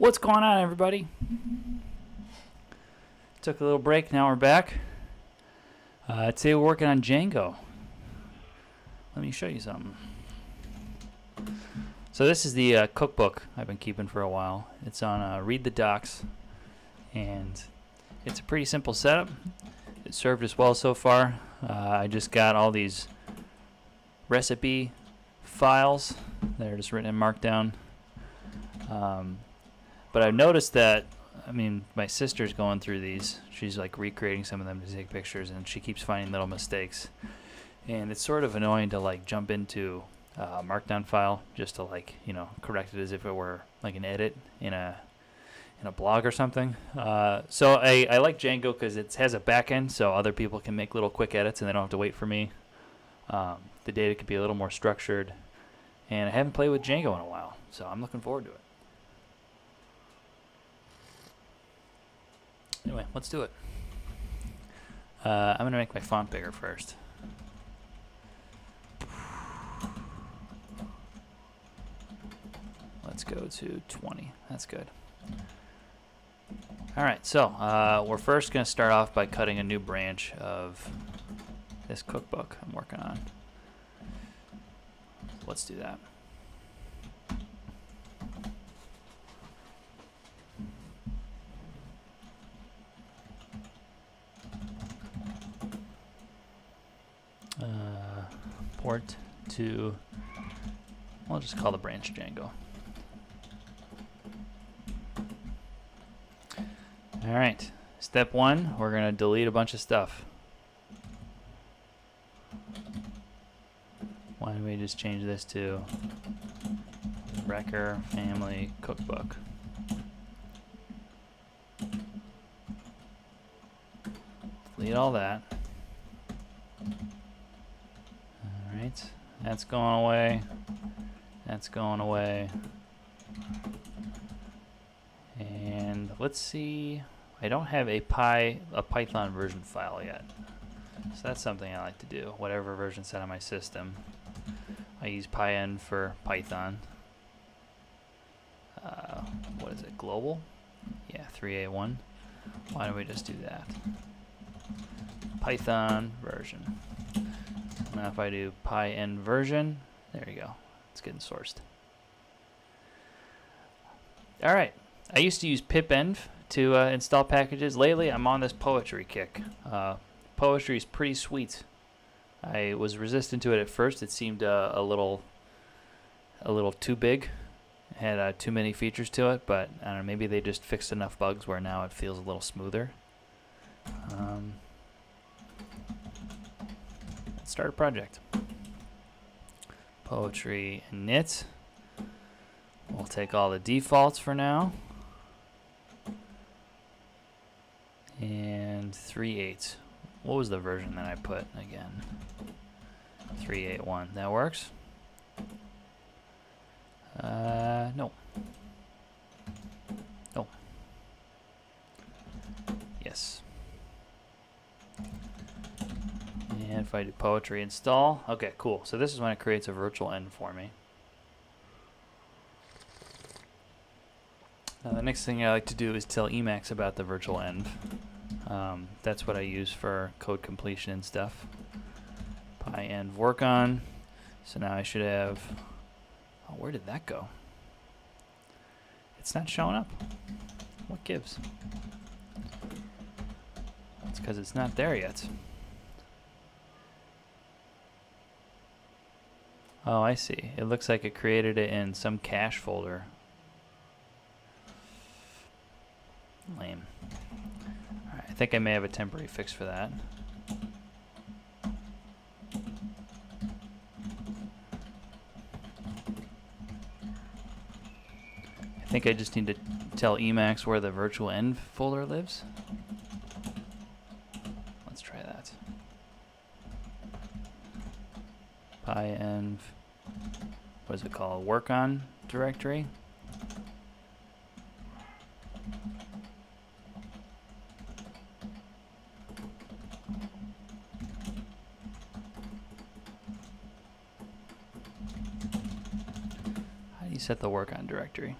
What's going on, everybody? Took a little break, now we're back. Today we're working on Django. Let me show you something. So this is the cookbook I've been keeping for a while. It's on Read the Docs, and it's a pretty simple setup. It served us well so far. I just got all these recipe files that are just written in Markdown. But I've noticed that, my sister's going through these. She's like recreating some of them to take pictures, and she keeps finding little mistakes. And it's sort of annoying to like jump into a Markdown file just to correct it as if it were like an edit in a blog or something. So I like Django because it has a backend, so other people can make little quick edits and they don't have to wait for me. The data could be a little more structured, and I haven't played with Django in a while, so I'm looking forward to it. Anyway, let's do it. I'm going to make my font bigger first. Let's go to 20. That's good. Alright, so we're first going to start off by cutting a new branch of this cookbook I'm working on. Let's do that. Port to, we'll just call the branch Django. Alright, step one, we're going to delete a bunch of stuff. Why don't we just change this to Wrecker Family Cookbook. Delete all that. Alright, that's going away. That's going away. And let's see, I don't have a Python version file yet. So that's something I like to do. Whatever version set on my system. I use pyenv for Python. What is it, global? Yeah, 3A1. Why don't we just do that? Python version. Now if I do pyenv version, there you go. It's getting sourced. Alright, I used to use pipenv to install packages. Lately I'm on this poetry kick. Poetry is pretty sweet. I was resistant to it at first. It seemed a little too big. It had too many features to it, but I don't know, maybe they just fixed enough bugs where now it feels a little smoother. Let's start a project. Poetry init. We'll take all the defaults for now. And 3.8. What was the version that I put again? 3.8.1. That works? No. No. Yes. And if I do poetry install, okay, cool. So this is when it creates a virtual env for me. Now the next thing I like to do is tell Emacs about the virtual env. That's what I use for code completion and stuff. Pyenv work on. So now I should have, oh, where did that go? It's not showing up. What gives? It's because it's not there yet. Oh, I see. It looks like it created it in some cache folder. Lame. Alright, I think I may have a temporary fix for that. I think I just need to tell Emacs where the virtual env folder lives. Let's try that. Pyenv, what is it called? Work on directory. How do you set the work on directory?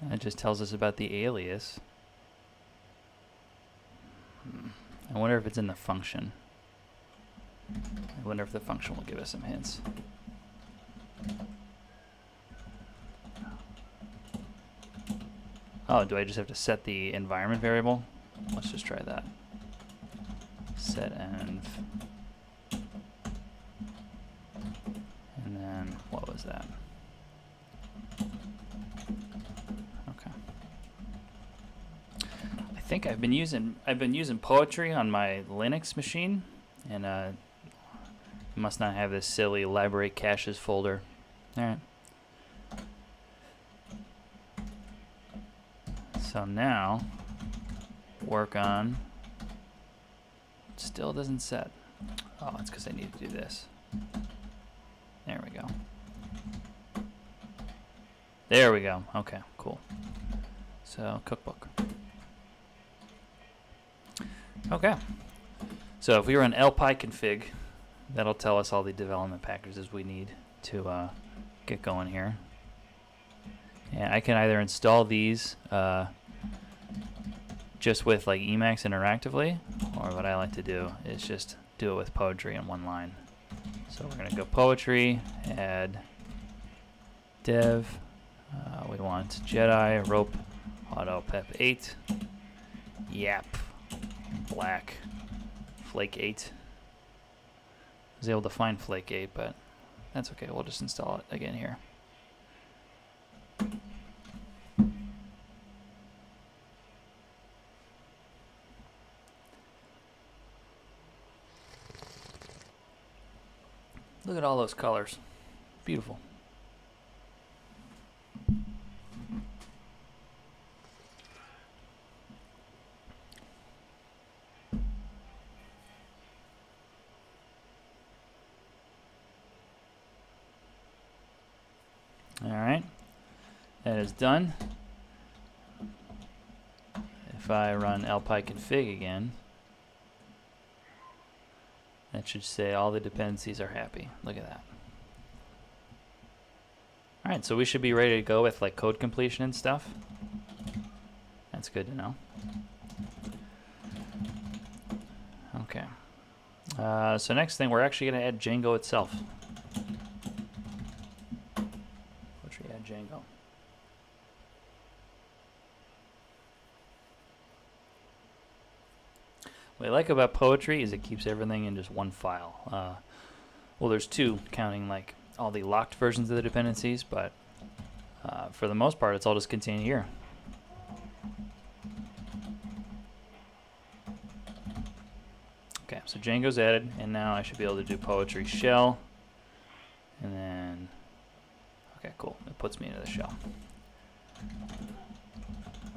That just tells us about the alias. I wonder if it's in the function. I wonder if the function will give us some hints. Oh, do I just have to set the environment variable? Let's just try that. Set env. And then what was that? Okay. I think I've been using Poetry on my Linux machine, and must not have this silly library caches folder. All right. So now, work on. Still doesn't set. Oh, it's because I need to do this. There we go. There we go. Okay, cool. So, cookbook. Okay. So if we run lpy-config, that'll tell us all the development packages we need to get going here. And I can either install these just with like Emacs interactively, or what I like to do is just do it with Poetry in one line. So we're going to go Poetry, add dev. We want Jedi, rope, auto pep 8, yap, black, flake 8. I was able to find flake 8, but that's okay. We'll just install it again here. Look at all those colors. Beautiful. All right. That is done. If I run lpy-config again, that should say all the dependencies are happy. Look at that. All right, so we should be ready to go with like code completion and stuff. That's good to know. Okay. So next thing, we're actually going to add Django itself. Poetry add Django. What I like about Poetry is it keeps everything in just one file. Well, there's two, counting like all the locked versions of the dependencies, but for the most part, it's all just contained here. Okay, so Django's added, and now I should be able to do Poetry shell, and then, okay, cool. It puts me into the shell.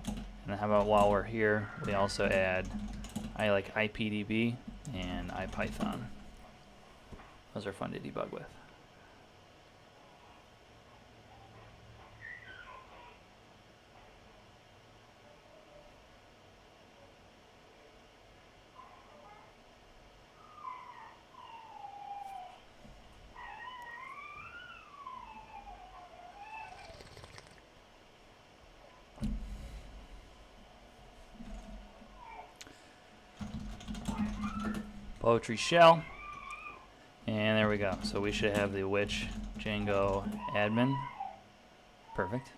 And then how about while we're here, we also add I like IPDB and IPython. Those are fun to debug with. Poetry shell, and there we go. So we should have the witch Django admin. Perfect.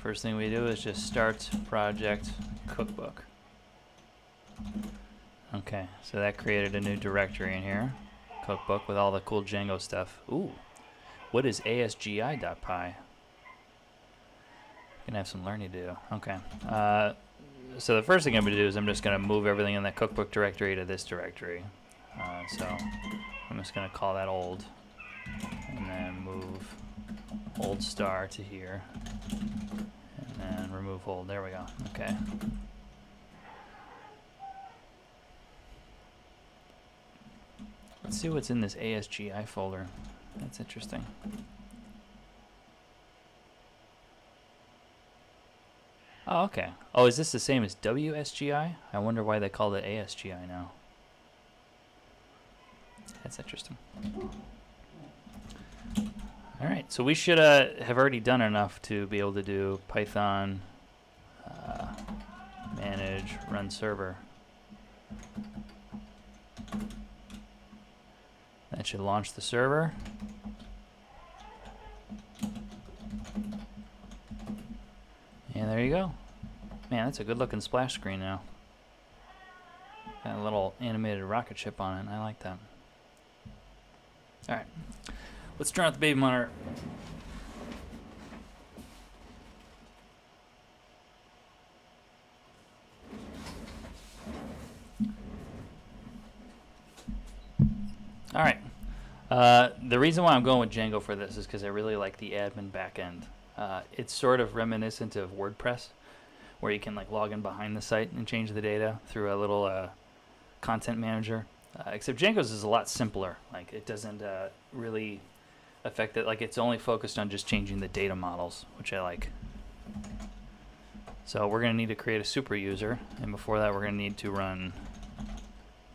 First thing we do is just start project cookbook. Okay, so that created a new directory in here, cookbook, with all the cool Django stuff. Ooh, what is asgi.py? Gonna have some learning to do. Okay. So the first thing I'm going to do is I'm just going to move everything in that cookbook directory to this directory. So I'm just going to call that old, and then move old star to here, and then remove old. There we go. Okay. Let's see what's in this ASGI folder. That's interesting. Oh, okay. Oh, is this the same as WSGI? I wonder why they call it ASGI now. That's interesting. All right, so we should have already done enough to be able to do Python manage run server. That should launch the server. And there you go. Man, that's a good looking splash screen now. Got a little animated rocket ship on it. I like that. All right, let's turn off the baby monitor. All right. The reason why I'm going with Django for this is because I really like the admin backend. It's sort of reminiscent of WordPress, where you can like log in behind the site and change the data through a little content manager. Except Django's is a lot simpler. Like it doesn't really affect it. Like it's only focused on just changing the data models, which I like. So we're going to need to create a super user, and before that we're going to need to run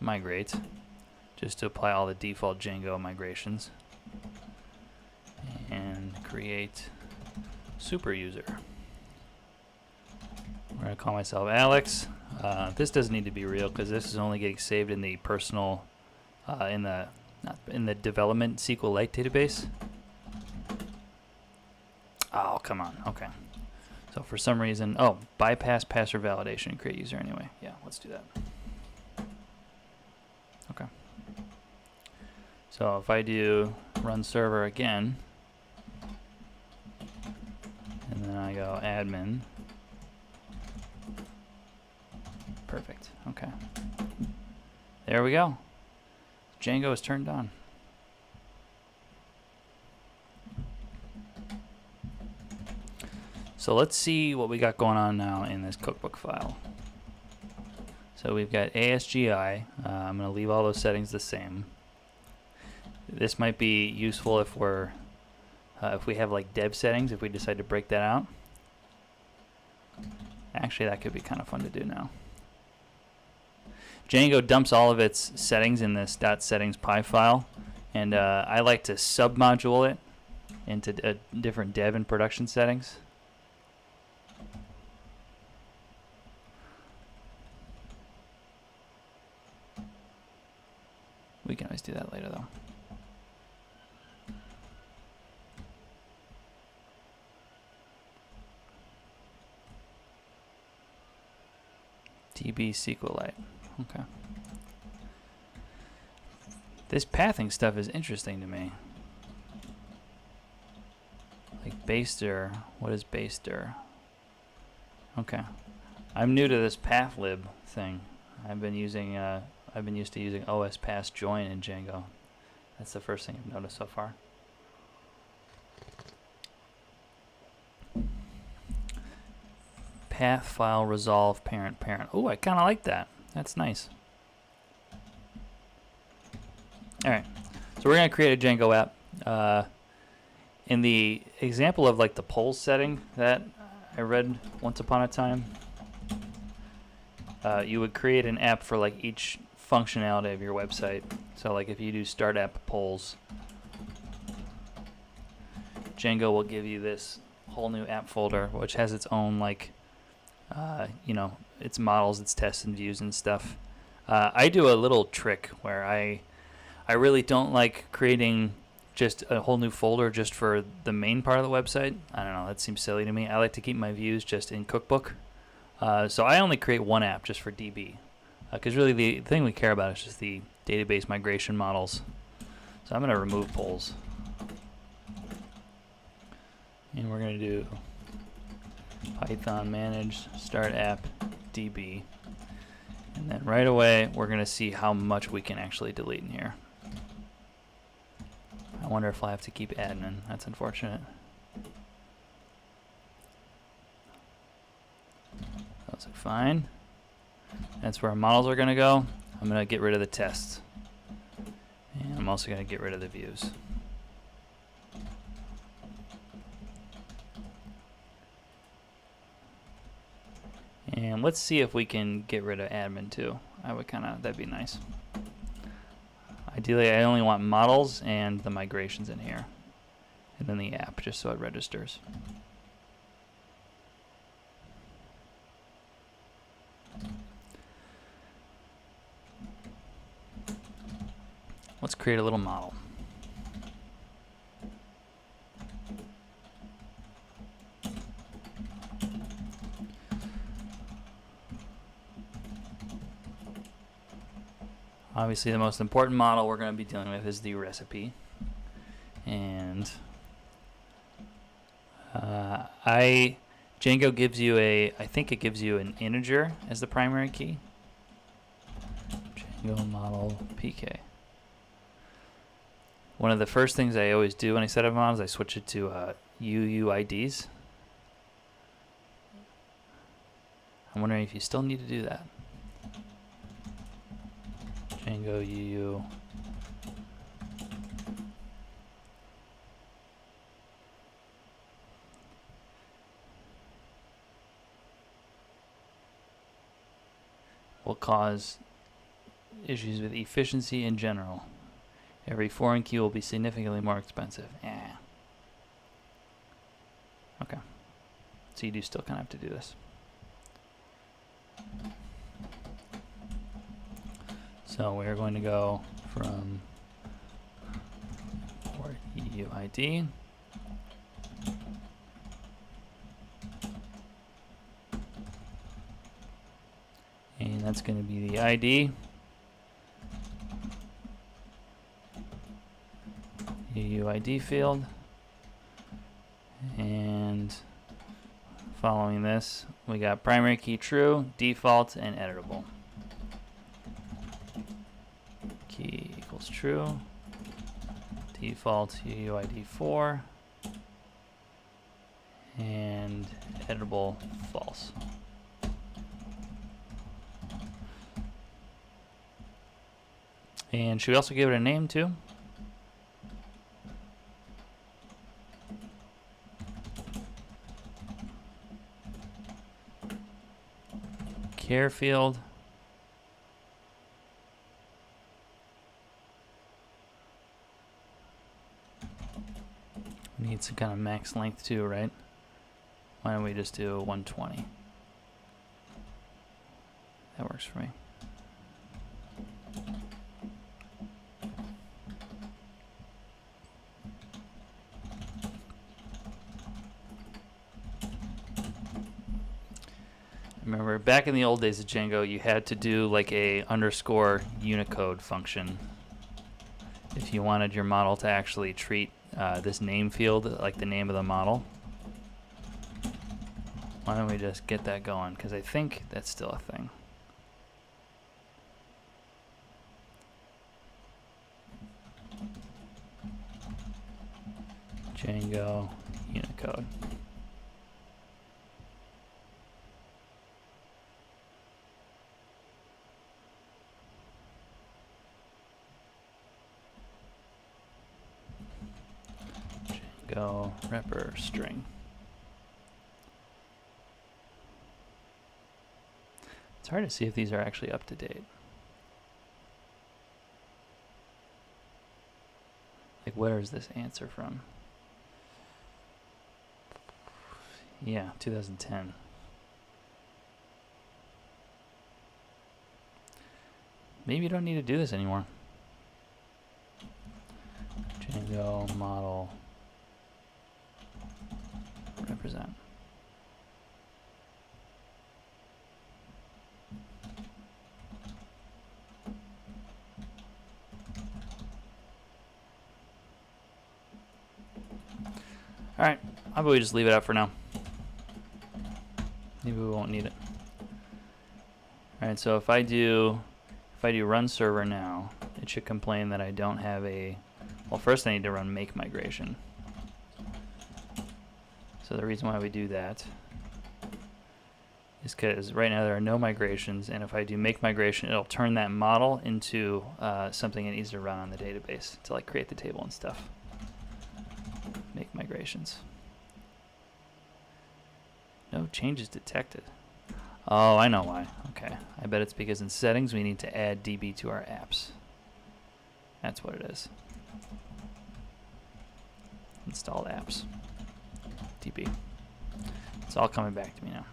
migrate, just to apply all the default Django migrations, and create super user. We're going to call myself Alex. This doesn't need to be real because this is only getting saved in the personal, in the development SQLite database. Oh, come on. Okay. So for some reason, oh, bypass password validation and create user anyway. Yeah, let's do that. Okay. So if I do run server again, and then I go admin. Perfect. Okay. There we go. Django is turned on. So let's see what we got going on now in this cookbook file. So we've got ASGI. I'm going to leave all those settings the same. This might be useful if we're if we have like dev settings, if we decide to break that out. Actually, that could be kind of fun to do now. Django dumps all of its settings in this .settings.py file, and I like to submodule it into different dev and production settings. We can always do that later, though. DB SQLite. Okay. This pathing stuff is interesting to me. Like baster. What is baster? Okay. I'm new to this pathlib thing. I've been used to using OS pass join in Django. That's the first thing I've noticed so far. Path file resolve parent. Oh, I kind of like that. That's nice. All right, so we're gonna create a Django app. In the example of like the polls setting that I read once upon a time, you would create an app for like each functionality of your website. So like if you do start app polls, Django will give you this whole new app folder, which has its own like its models, its tests and views and stuff. I do a little trick where I really don't like creating just a whole new folder just for the main part of the website. I don't know, that seems silly to me. I like to keep my views just in Cookbook. So I only create one app just for DB. Because really the thing we care about is just the database migration models. So I'm going to remove polls. And we're going to do Python manage start app DB. And then right away we're going to see how much we can actually delete in here. I wonder if I have to keep admin. That's unfortunate. Those are fine. That's where our models are going to go. I'm going to get rid of the tests. And I'm also going to get rid of the views. And let's see if we can get rid of admin too. That'd be nice. Ideally, I only want models and the migrations in here. and then the app, just so it registers. Let's create a little model. Obviously, the most important model we're going to be dealing with is the recipe. And Django gives you I think it gives you an integer as the primary key. Django model PK. One of the first things I always do when I set up models, I switch it to UUIDs. I'm wondering if you still need to do that. Django UU. Will cause issues with efficiency in general. Every foreign key will be significantly more expensive. Okay. So you do still kind of have to do this. So we're going to go from port UUID. And that's going to be the ID. UUID field. And following this, we got primary key true, default, and editable. Key equals true, default UUID 4, and editable false. And should we also give it a name too? Care field. Need some kind of max length too, right? Why don't we just do 120? That works for me. Remember, back in the old days of Django, you had to do like a underscore Unicode function if you wanted your model to actually treat this name field like the name of the model. Why don't we just get that going? Because I think that's still a thing. Django Unicode. Django repr string. It's hard to see if these are actually up to date. Like, where is this answer from? Yeah, 2010. Maybe you don't need to do this anymore. Django model represent. All right, how about we just leave it up for now? Maybe we won't need it. All right, so if I do run server now, it should complain that I don't have a. Well, first I need to run make migration. So the reason why we do that is because right now there are no migrations, and if I do make migration, it'll turn that model into something it needs to run on the database to like create the table and stuff. Make migrations. No changes detected. Oh, I know why. Okay. I bet it's because in settings we need to add DB to our apps. That's what it is. installed apps. DB. It's all coming back to me now.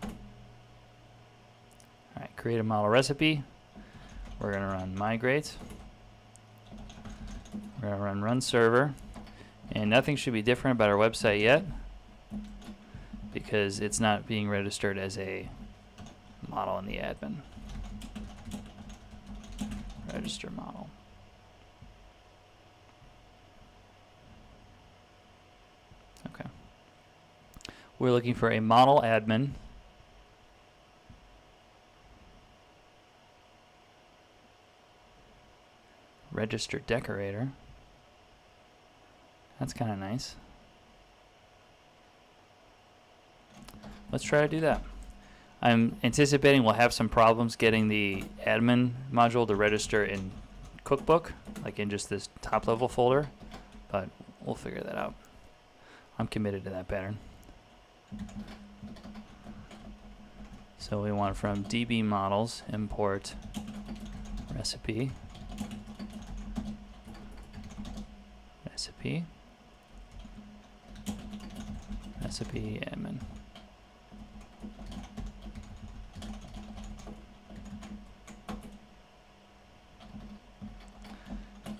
All right, create a model recipe. We're going to run migrate. We're going to run server. And nothing should be different about our website yet because it's not being registered as a model in the admin. Register model. Okay. We're looking for a model admin. Register decorator. That's kind of nice. Let's try to do that. I'm anticipating we'll have some problems getting the admin module to register in Cookbook, like in just this top level folder, but we'll figure that out. I'm committed to that pattern. So we want from DB models import recipe. Recipe admin.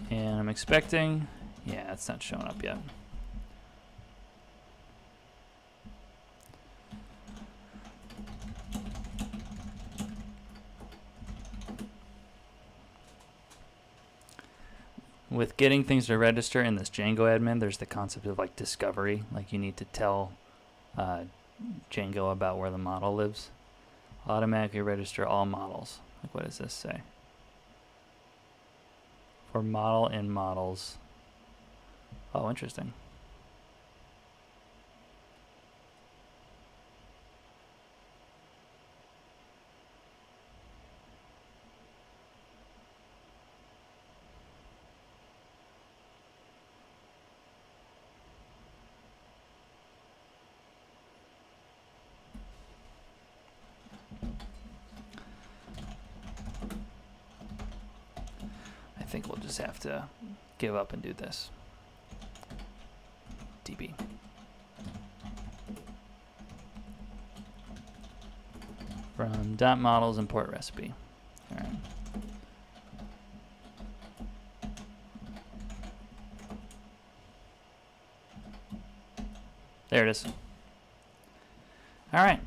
And I'm expecting, yeah, it's not showing up yet. With getting things to register in this Django admin, there's the concept of like discovery. Like you need to tell Django about where the model lives. Automatically register all models. Like what does this say? For model in models. Oh, interesting. I think we'll just have to give up and do this. DB. From .models import recipe. All right. There it is. All right.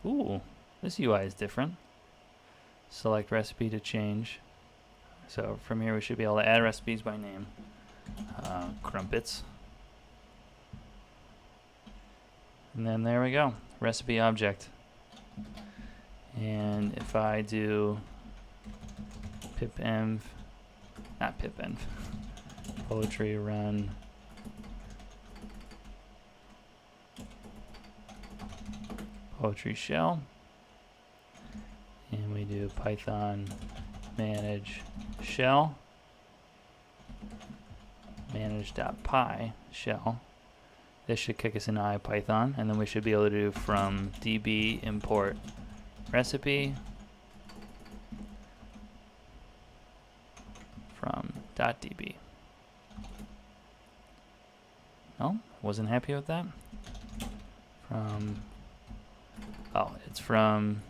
Ooh. This UI is different. Select recipe to change. So from here we should be able to add recipes by name. Crumpets. And then there we go. Recipe object. And if I do pipenv, not pipenv, poetry run poetry shell. And we do Python manage shell, manage.py shell. This should kick us into IPython, and then we should be able to do from db import recipe from .db. No, wasn't happy with that. It's from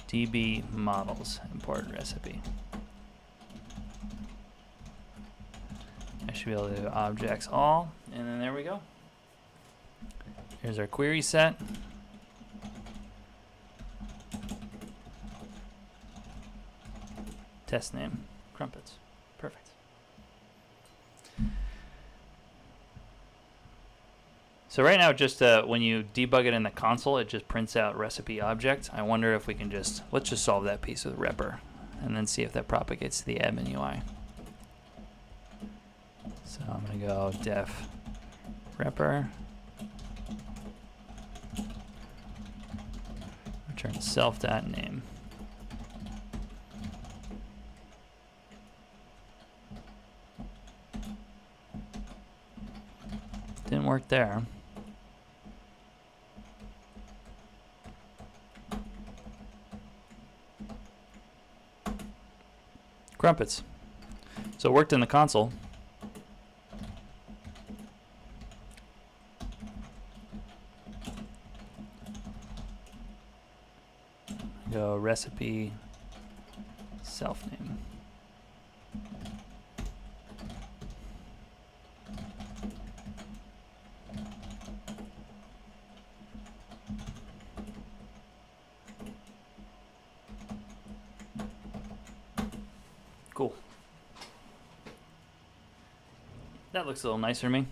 DB models import recipe. I should be able to do objects all, and then there we go. Here's our query set. Test name, crumpets. Perfect. So right now, just when you debug it in the console, it just prints out recipe object. I wonder if we can let's just solve that piece with repr and then see if that propagates to the admin UI. So I'm going to go def repr, return self.name. Didn't work there. crumpets. So it worked in the console. Go recipe self name. Cool. That looks a little nicer to me.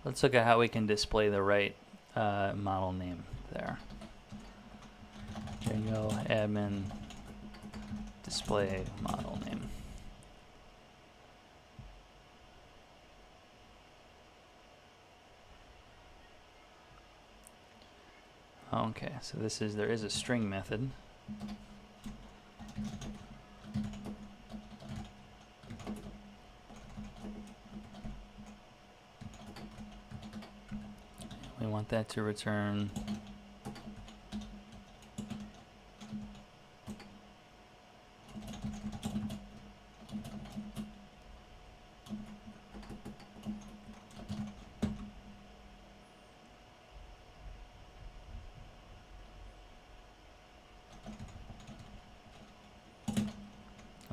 Let's look at how we can display the right model name there. Django admin display model name. Okay, so there is a string method. We want that to return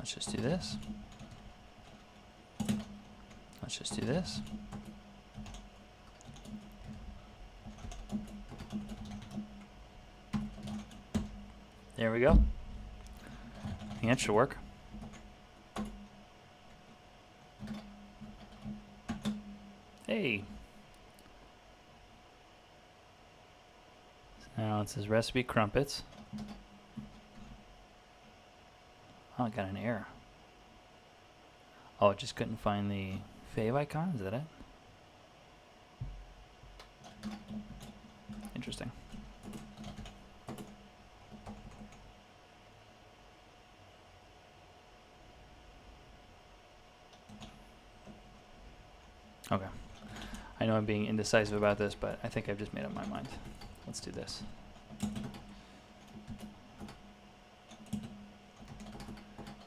let's just do this. Let's just do this. There we go. I think that should work. Hey. So now it says recipe crumpets. Oh, I got an error. Oh, it just couldn't find the fave icon? Is that it? Interesting. Okay. I know I'm being indecisive about this, but I think I've just made up my mind. Let's do this.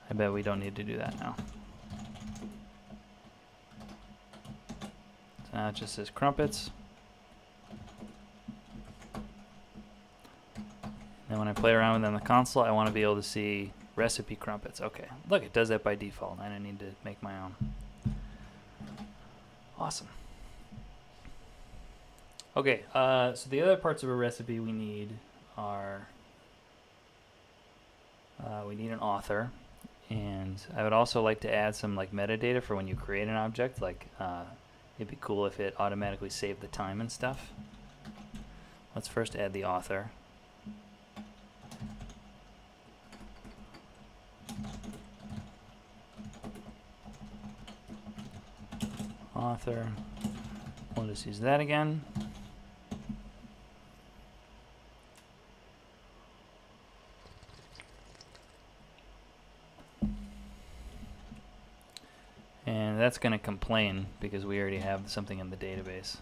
I bet we don't need to do that now. So now it just says crumpets. Then when I play around with it on the console, I want to be able to see recipe crumpets. Okay, look, it does that by default. I don't need to make my own. Awesome. Okay, so the other parts of a recipe we need are, we need an author, and I would also like to add some like metadata for when you create an object. Like, it'd be cool if it automatically saved the time and stuff. Let's first add the author. Author. We'll just use that again. And that's going to complain because we already have something in the database.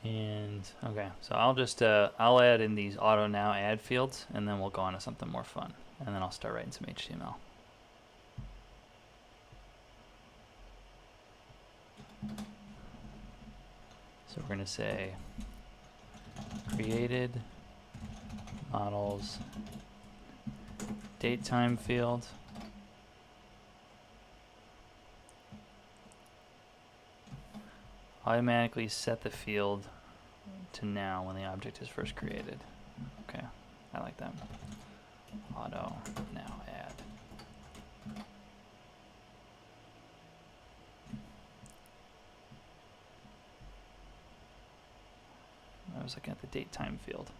And okay, so I'll just I'll add in these auto now add fields, and then we'll go on to something more fun, and then I'll start writing some HTML. So we're going to say created models date time field. Automatically set the field to now when the object is first created. Okay, I like that. Auto now add. I was looking at the date time field.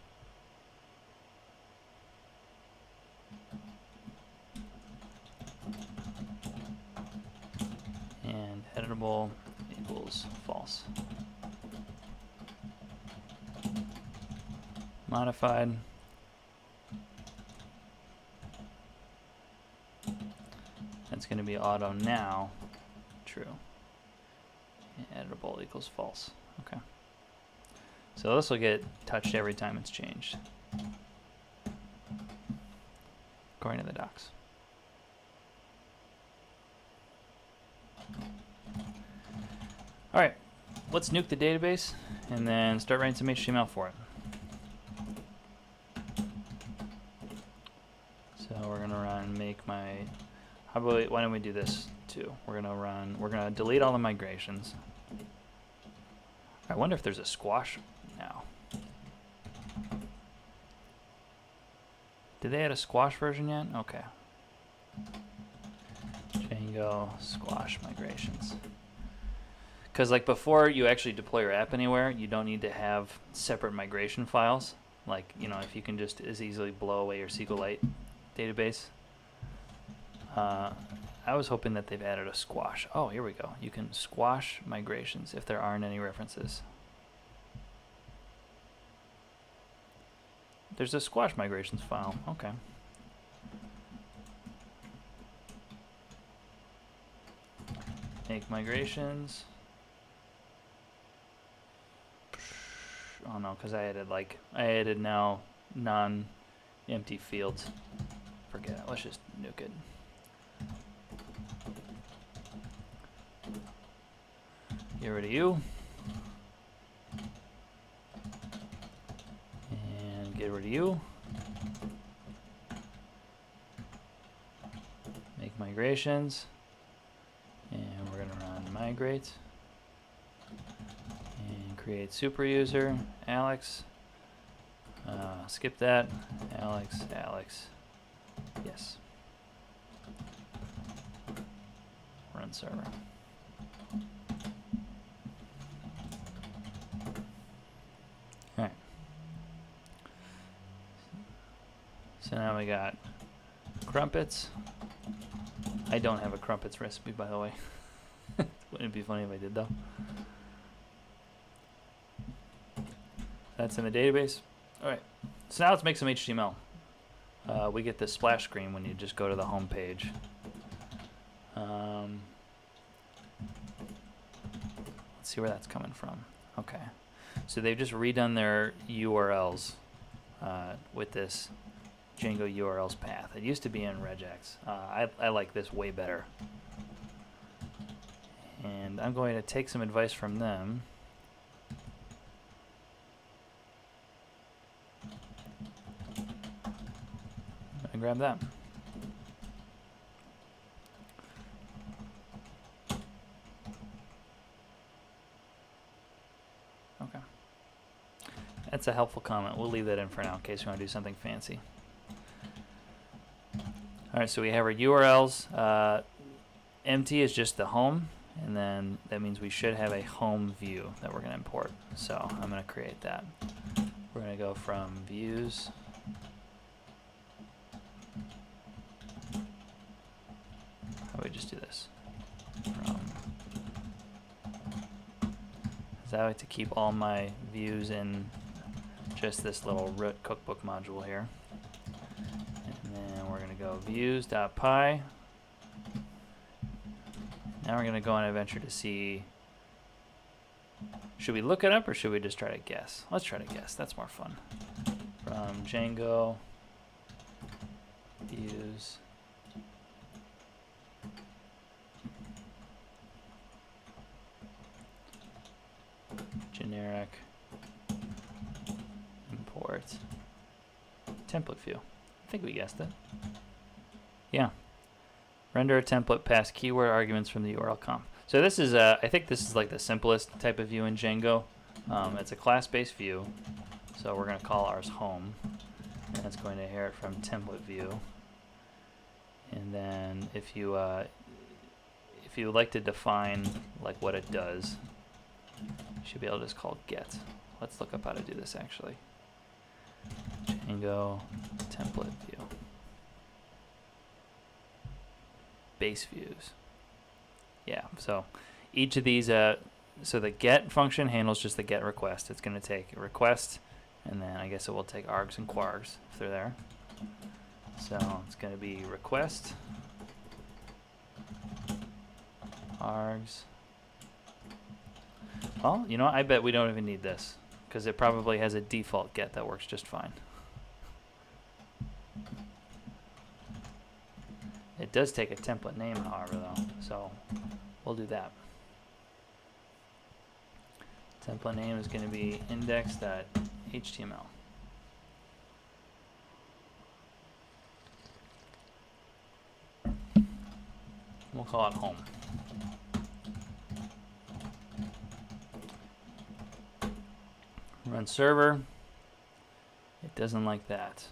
And editable equals false. modified. That's going to be auto now, true. Editable equals false. Okay. So this will get touched every time it's changed, according to the docs. All right, let's nuke the database and then start writing some HTML for it. So we're gonna run make my. How about why don't we do this too? We're gonna delete all the migrations. I wonder if there's a squash now. Did they add a squash version yet? Okay. Django squash migrations. Because like before you actually deploy your app anywhere, you don't need to have separate migration files. Like, you know, if you can just as easily blow away your SQLite database. I was hoping that they've added a squash. Oh, here we go. You can squash migrations if there aren't any references. There's a squash migrations file. Okay. Make migrations. Oh no, because I added now non-empty fields. Forget it. Let's just nuke it. Get rid of you. And get rid of you. Make migrations. And we're going to run migrate. And create super user, Alex. Skip that. Alex. Yes. Run server. Alright. So now we got crumpets. I don't have a crumpets recipe, by the way. Wouldn't it be funny if I did, though? That's in the database. Alright. So now let's make some HTML. We get this splash screen when you just go to the home page. Let's see where that's coming from. Okay. So they've just redone their URLs with this Django URLs path. It used to be in regex. I like this way better. And I'm going to take some advice from them. And grab that. Okay. That's a helpful comment. We'll leave that in for now in case we want to do something fancy. Alright, so we have our URLs. Empty is just the home, and then that means we should have a home view that we're going to import. So I'm going to create that. We're going to go from views. How do we just do this? I like to keep all my views in just this little root cookbook module here. And then we're going to go views.py. Now we're going to go on an adventure to see, should we look it up or should we just try to guess? Let's try to guess. That's more fun. From Django views. Generic import template view. I think we guessed it. Yeah. Render a template past keyword arguments from the URL comp. So this is I think this is like the simplest type of view in Django. It's a class-based view. So we're going to call ours home. And it's going to inherit from template view. And then if you would like to define like what it does, you should be able to just call get. Let's look up how to do this actually. Django template view. Base views. Yeah, so each of these, so the get function handles just the get request. It's going to take a request And then I guess it will take args and quargs if they're there. So it's going to be request args. Well, you know, I bet we don't even need this because it probably has a default get that works just fine. It does take a template name, however, though, so we'll do that. Template name is going to be index.html. We'll call it home. Run server. It doesn't like that.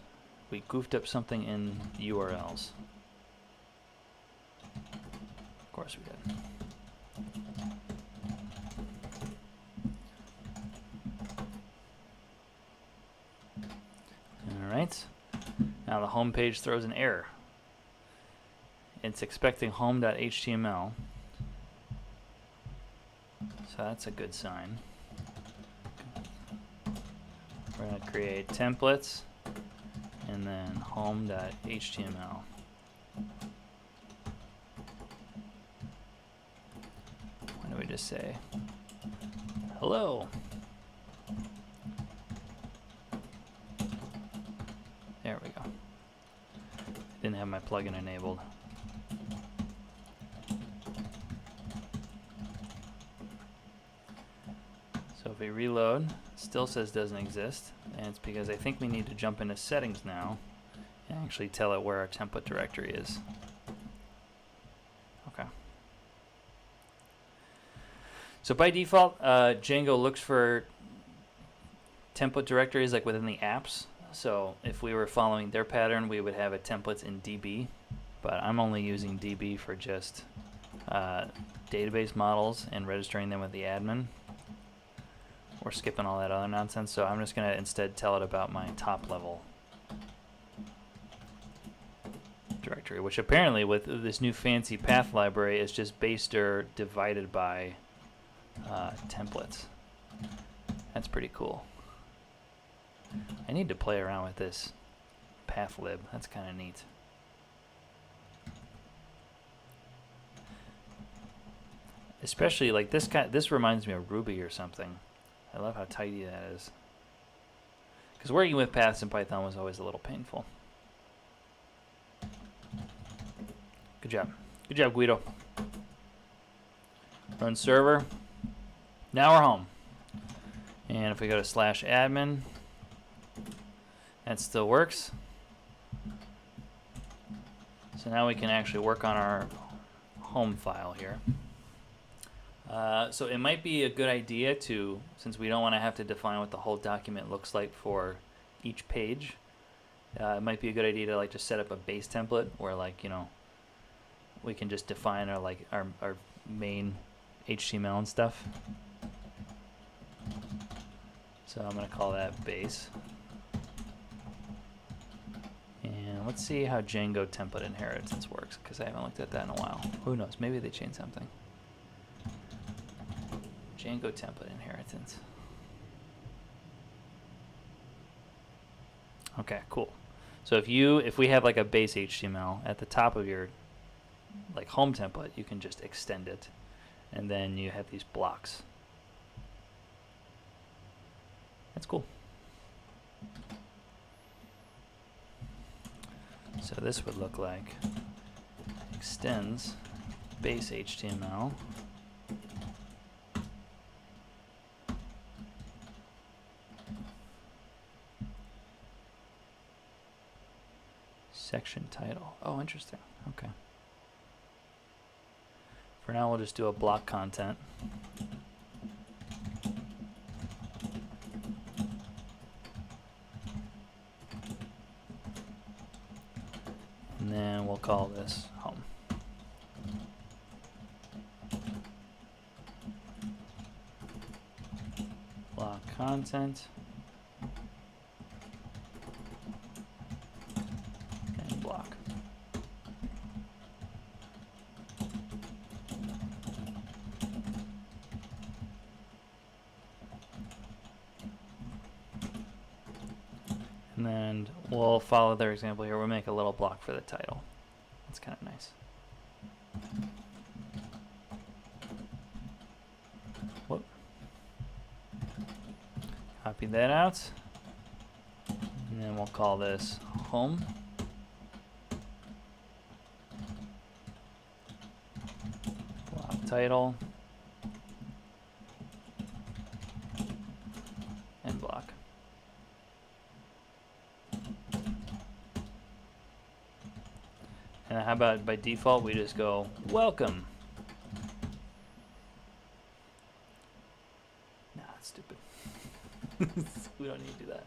We goofed up something in URLs. Of course we did. Alright. Now the home page throws an error. It's expecting home.html. So that's a good sign. We're going to create templates and then home.html. Why don't we just say hello? There we go. Didn't have my plugin enabled. So if we reload, it still says doesn't exist, and it's because I think we need to jump into settings now and actually tell it where our template directory is. Okay. So by default, Django looks for template directories like within the apps. So if we were following their pattern, we would have a templates in DB, but I'm only using DB for just database models and registering them with the admin. We're skipping all that other nonsense, so I'm just going to instead tell it about my top level directory, which apparently with this new fancy path library is just baster divided by templates. That's pretty cool. I need to play around with this pathlib. That's kind of neat. Especially like this reminds me of Ruby or something. I love how tidy that is. Because working with paths in Python was always a little painful. Good job. Good job, Guido. Run server. Now we're home. And if we go to /admin, that still works. So now we can actually work on our home file here. So it might be a good idea to, since we don't want to have to define what the whole document looks like for each page, it might be a good idea to like just set up a base template where like, you know, we can just define our like our main HTML and stuff. So I'm going to call that base. And let's see how Django template inheritance works, because I haven't looked at that in a while. Who knows? Maybe they changed something. Django template inheritance. Okay, cool. So if we have like a base HTML at the top of your like home template, you can just extend it, and then you have these blocks. That's cool. So this would look like extends base HTML section title. Oh, interesting. Okay. For now, we'll just do a block content. And then we'll call this home. Block content. And block. And then we'll follow their example here. We'll make a little block for the title. That's kind of nice. Whoop. Copy that out. And then we'll call this home. Block title. And block. And how about by default we just go welcome? Nah, that's stupid. We don't need to do that.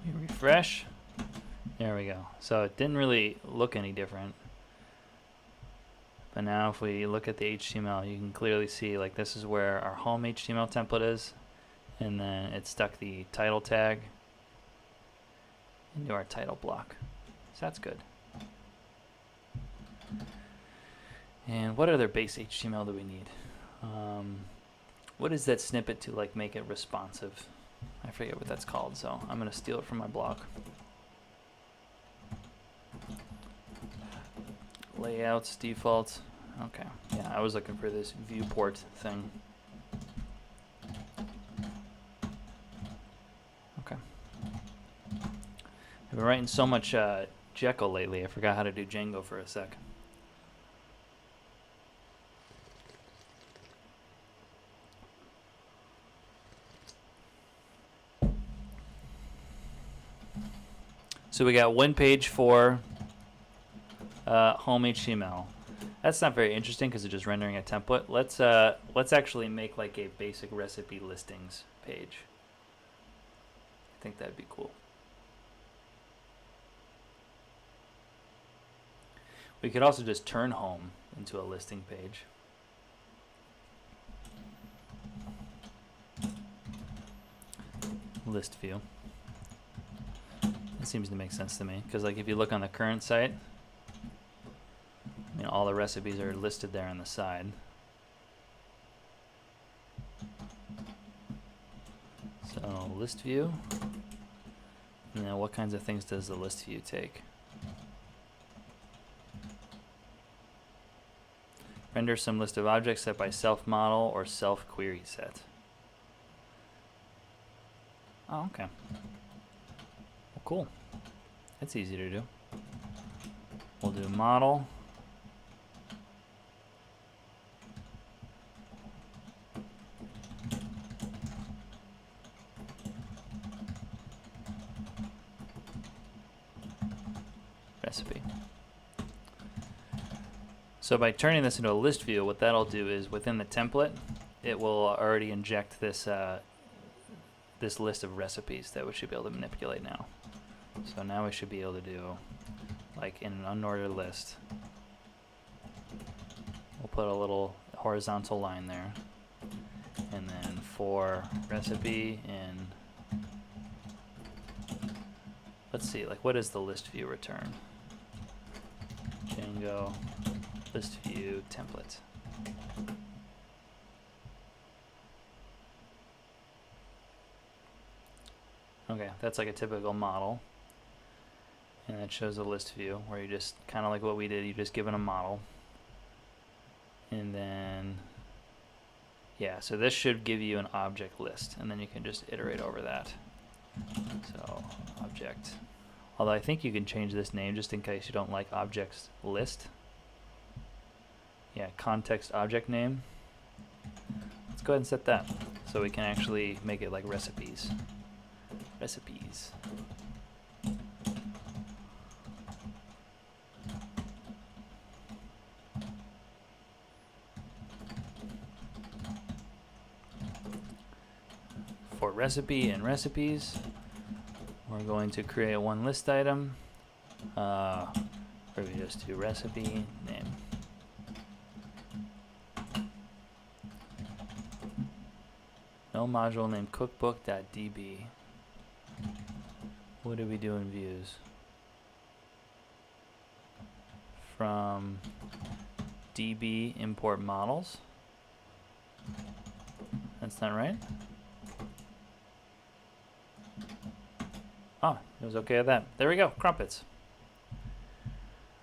We refresh. There we go. So it didn't really look any different. But now if we look at the HTML, you can clearly see like this is where our home HTML template is. And then it stuck the title tag into our title block. So that's good. And what other base HTML do we need? What is that snippet to like make it responsive? I forget what that's called, so I'm going to steal it from my blog. Layouts, defaults. Okay, yeah, I was looking for this viewport thing. Okay. I've been writing so much Jekyll lately, I forgot how to do Django for a sec. So we got one page for home HTML. That's not very interesting because it's just rendering a template. Let's actually make like a basic recipe listings page. I think that'd be cool. We could also just turn home into a listing page. List view. That seems to make sense to me because like if you look on the current site, I mean, all the recipes are listed there on the side. So list view. And then what kinds of things does the list view take? Render some list of objects set by self model or self query set. Oh, okay. Well, cool. That's easy to do. We'll do model. Recipe. So by turning this into a list view, what that'll do is within the template, it will already inject this this list of recipes that we should be able to manipulate now. So now we should be able to do, like in an unordered list, we'll put a little horizontal line there, and then for recipe in, let's see, like what does the list view return? Django list view template. Okay, that's like a typical model. And it shows a list view where you just kind of like what we did, you just give it a model. And then, yeah, so this should give you an object list, and then you can just iterate over that. So, object. Although I think you can change this name just in case you don't like objects list. Yeah, context object name. Let's go ahead and set that so we can actually make it like recipes. Recipes. For recipe and recipes, we're going to create one list item where we just do recipe name. No module named cookbook.db. What do we do in views? From DB import models. That's not right. Oh, it was okay with that. There we go, crumpets.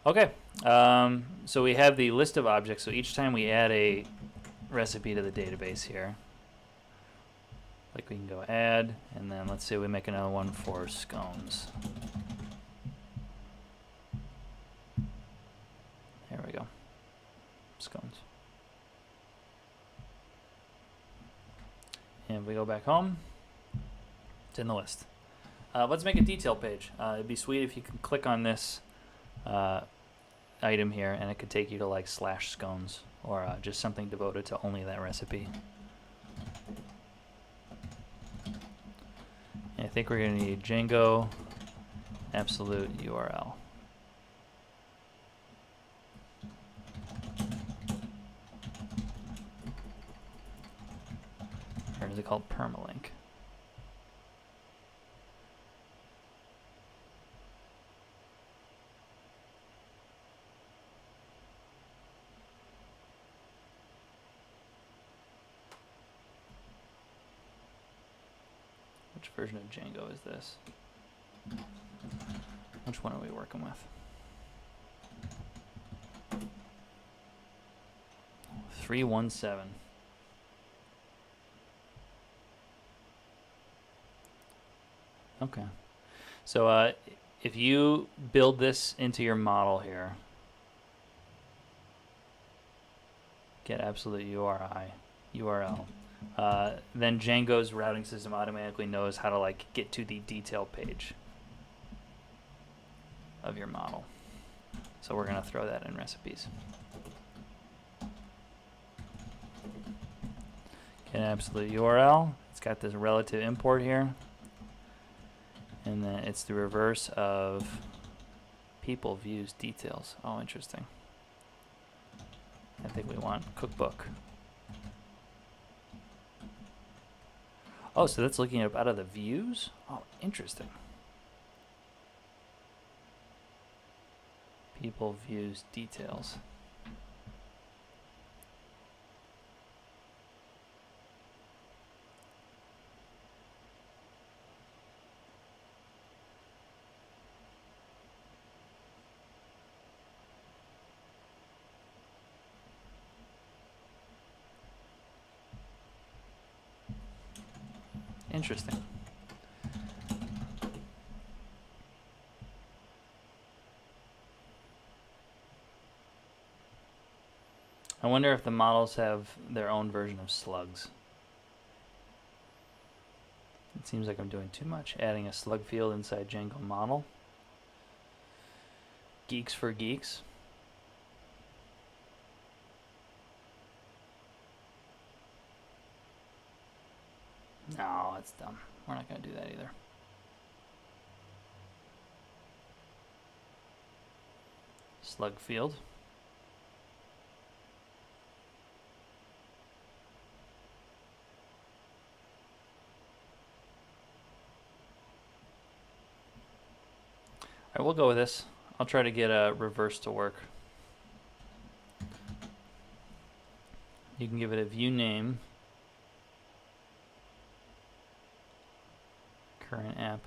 Okay, so we have the list of objects. So each time we add a recipe to the database here, like we can go add, and then let's say we make another one for scones. There we go, scones. And if we go back home, it's in the list. Let's make a detail page. It'd be sweet if you can click on this item here, and it could take you to like /scones, or just something devoted to only that recipe. And I think we're going to need Django absolute URL. Or is it called permalink? Which version of Django is this? Which one are we working with? 317. Okay. So if you build this into your model here, get absolute URL. Then Django's routing system automatically knows how to like get to the detail page of your model. So we're going to throw that in recipes. Get absolute URL. It's got this relative import here. And then it's the reverse of people, views, details. Oh, interesting. I think we want cookbook. Oh, so that's looking up out of the views? Oh, interesting. People, views, details. Interesting. I wonder if the models have their own version of slugs. It seems like I'm doing too much. Adding a slug field inside Django model. Geeks for geeks. No, that's dumb. We're not going to do that either. Slug field. All right, we'll go with this. I'll try to get a reverse to work. You can give it a view name. Current app.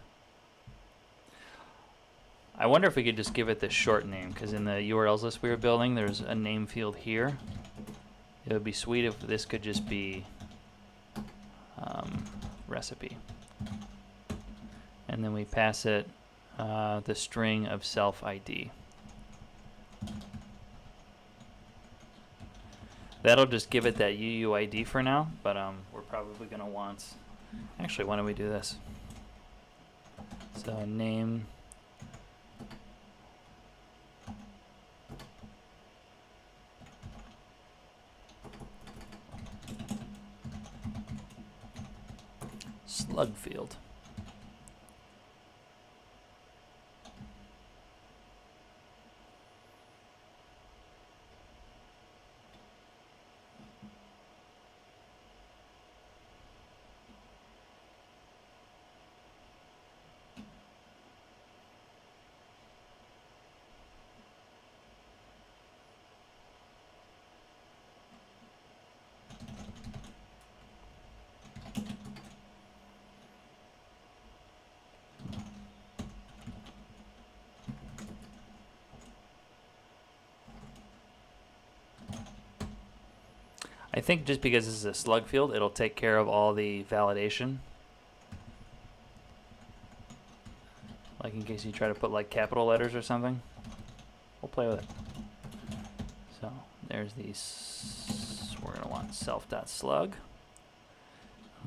I wonder if we could just give it the short name, because in the URLs list we were building, there's a name field here. It would be sweet if this could just be recipe. And then we pass it the string of self ID. That'll just give it that UUID for now, but we're probably going to want... Actually, why don't we do this? So name slug field. I think just because this is a slug field, it'll take care of all the validation. Like in case you try to put like capital letters or something. We'll play with it. So there's these, we're going to want self.slug.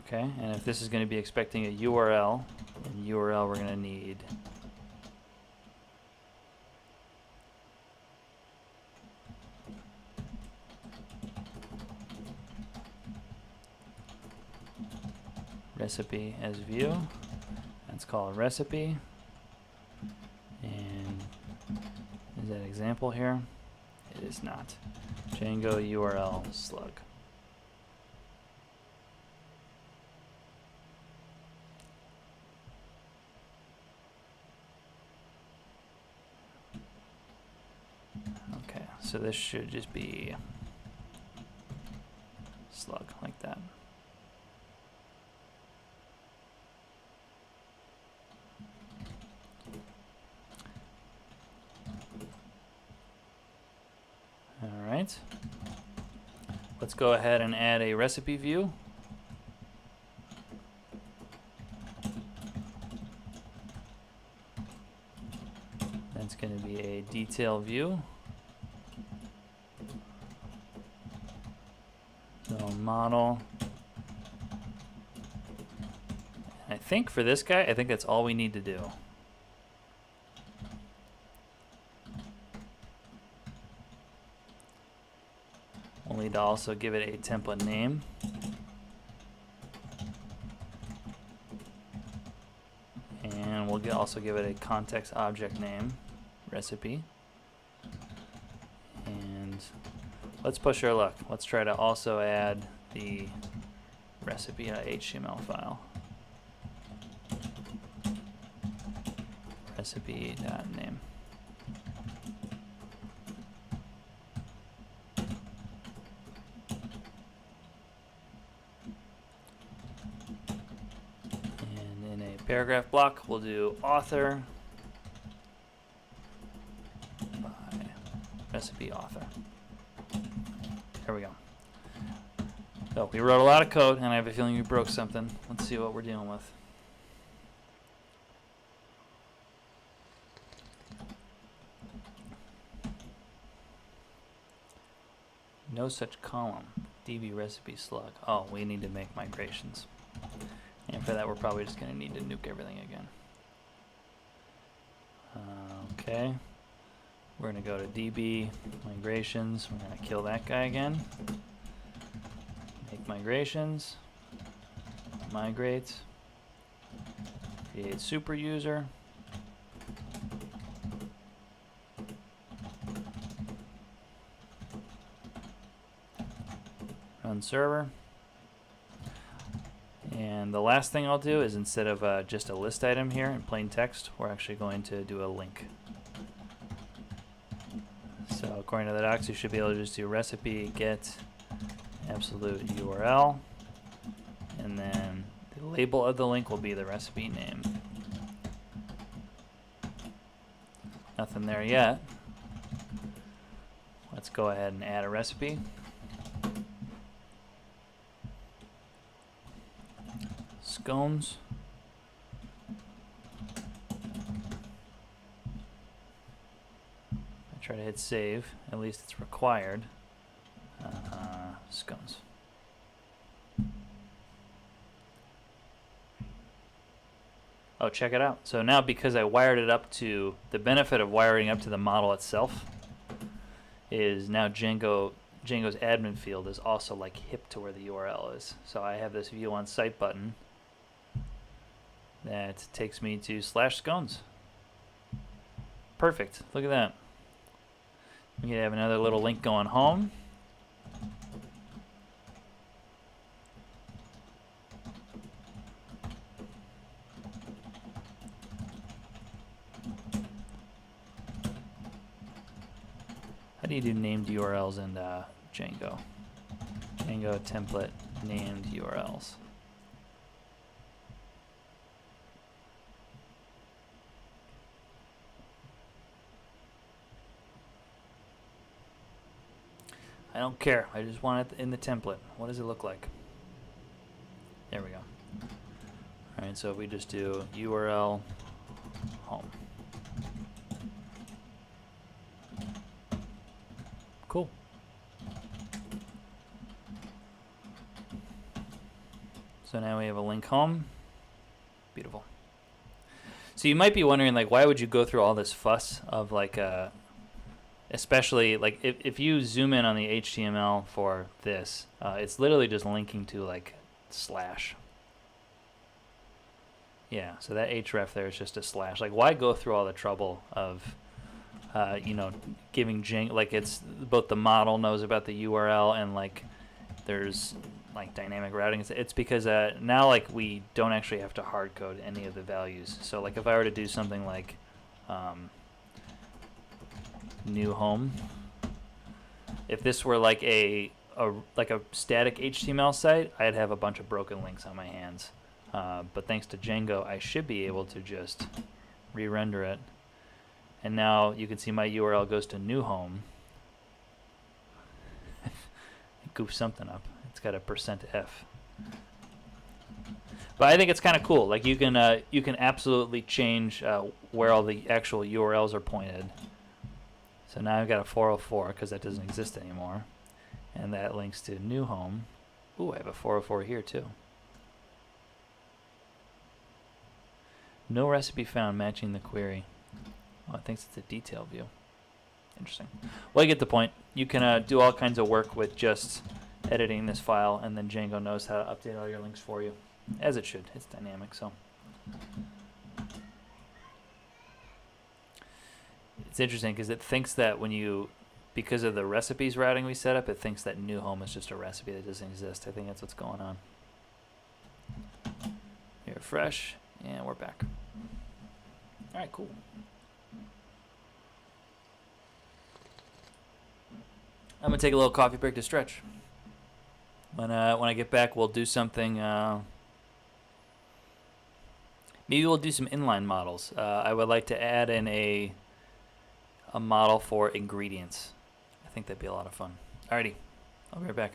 Okay, and if this is going to be expecting a URL, then URL we're going to need recipe as view. Let's call a recipe. And is that example here? It is not. Django URL slug. Okay, so this should just be slug like that. Alright, let's go ahead and add a recipe view. That's going to be a detail view. So model. I think for this guy, I think that's all we need to do. We'll need to also give it a template name. And we'll also give it a context object name, recipe. And let's push our luck. Let's try to also add the recipe.html file. Recipe.name. Paragraph block, we'll do author by recipe author. There we go. So we wrote a lot of code, and I have a feeling we broke something. Let's see what we're dealing with. No such column. DB recipe slug. Oh, we need to make migrations. And for that, we're probably just going to need to nuke everything again. Okay. We're going to go to DB migrations. We're going to kill that guy again. Make migrations. Migrate. Create super user. Run server. And the last thing I'll do is, instead of just a list item here in plain text, we're actually going to do a link. So according to the docs, you should be able to just do recipe get absolute URL, and then the label of the link will be the recipe name. Nothing there yet. Let's go ahead and add a recipe. Scones. I try to hit save. At least it's required. Scones. Oh, check it out. So now, because I wired it up to, the benefit of wiring up to the model itself is now Django's admin field is also like hip to where the URL is. So I have this view on site button that takes me to /scones. Perfect. Look at that. We can have another little link going home. How do you do named URLs in Django? Django template named URLs. I don't care. I just want it in the template. What does it look like? There we go. All right, so if we just do URL home. Cool. So now we have a link home. Beautiful. So you might be wondering, like, why would you go through all this fuss of, like, especially, like, if you zoom in on the HTML for this, it's literally just linking to, like, slash. Yeah, so that href there is just a slash. Like, why go through all the trouble of, you know, giving Django, like, it's both the model knows about the URL and, like, there's, like, dynamic routing. It's because now, like, we don't actually have to hard code any of the values. So, like, if I were to do something like new home, if this were like a static HTML site, I'd have a bunch of broken links on my hands. But thanks to Django, I should be able to just re-render it. And now you can see my URL goes to new home. Goof something up. It's got a %f. But I think it's kind of cool. Like, you can absolutely change where all the actual URLs are pointed. So now I've got a 404 because that doesn't exist anymore, and that links to new home. Ooh, I have a 404 here too. No recipe found matching the query. Oh, it thinks it's a detail view. Interesting. Well, you get the point. You can do all kinds of work with just editing this file, and then Django knows how to update all your links for you, as it should. It's dynamic, so. It's interesting because it thinks that because of the recipes routing we set up, it thinks that new home is just a recipe that doesn't exist. I think that's what's going on. We refresh, and we're back. All right, cool. I'm gonna take a little coffee break to stretch. When I get back, we'll do something. Maybe we'll do some inline models. I would like to add in a model for ingredients. I think that'd be a lot of fun. Alrighty, I'll be right back.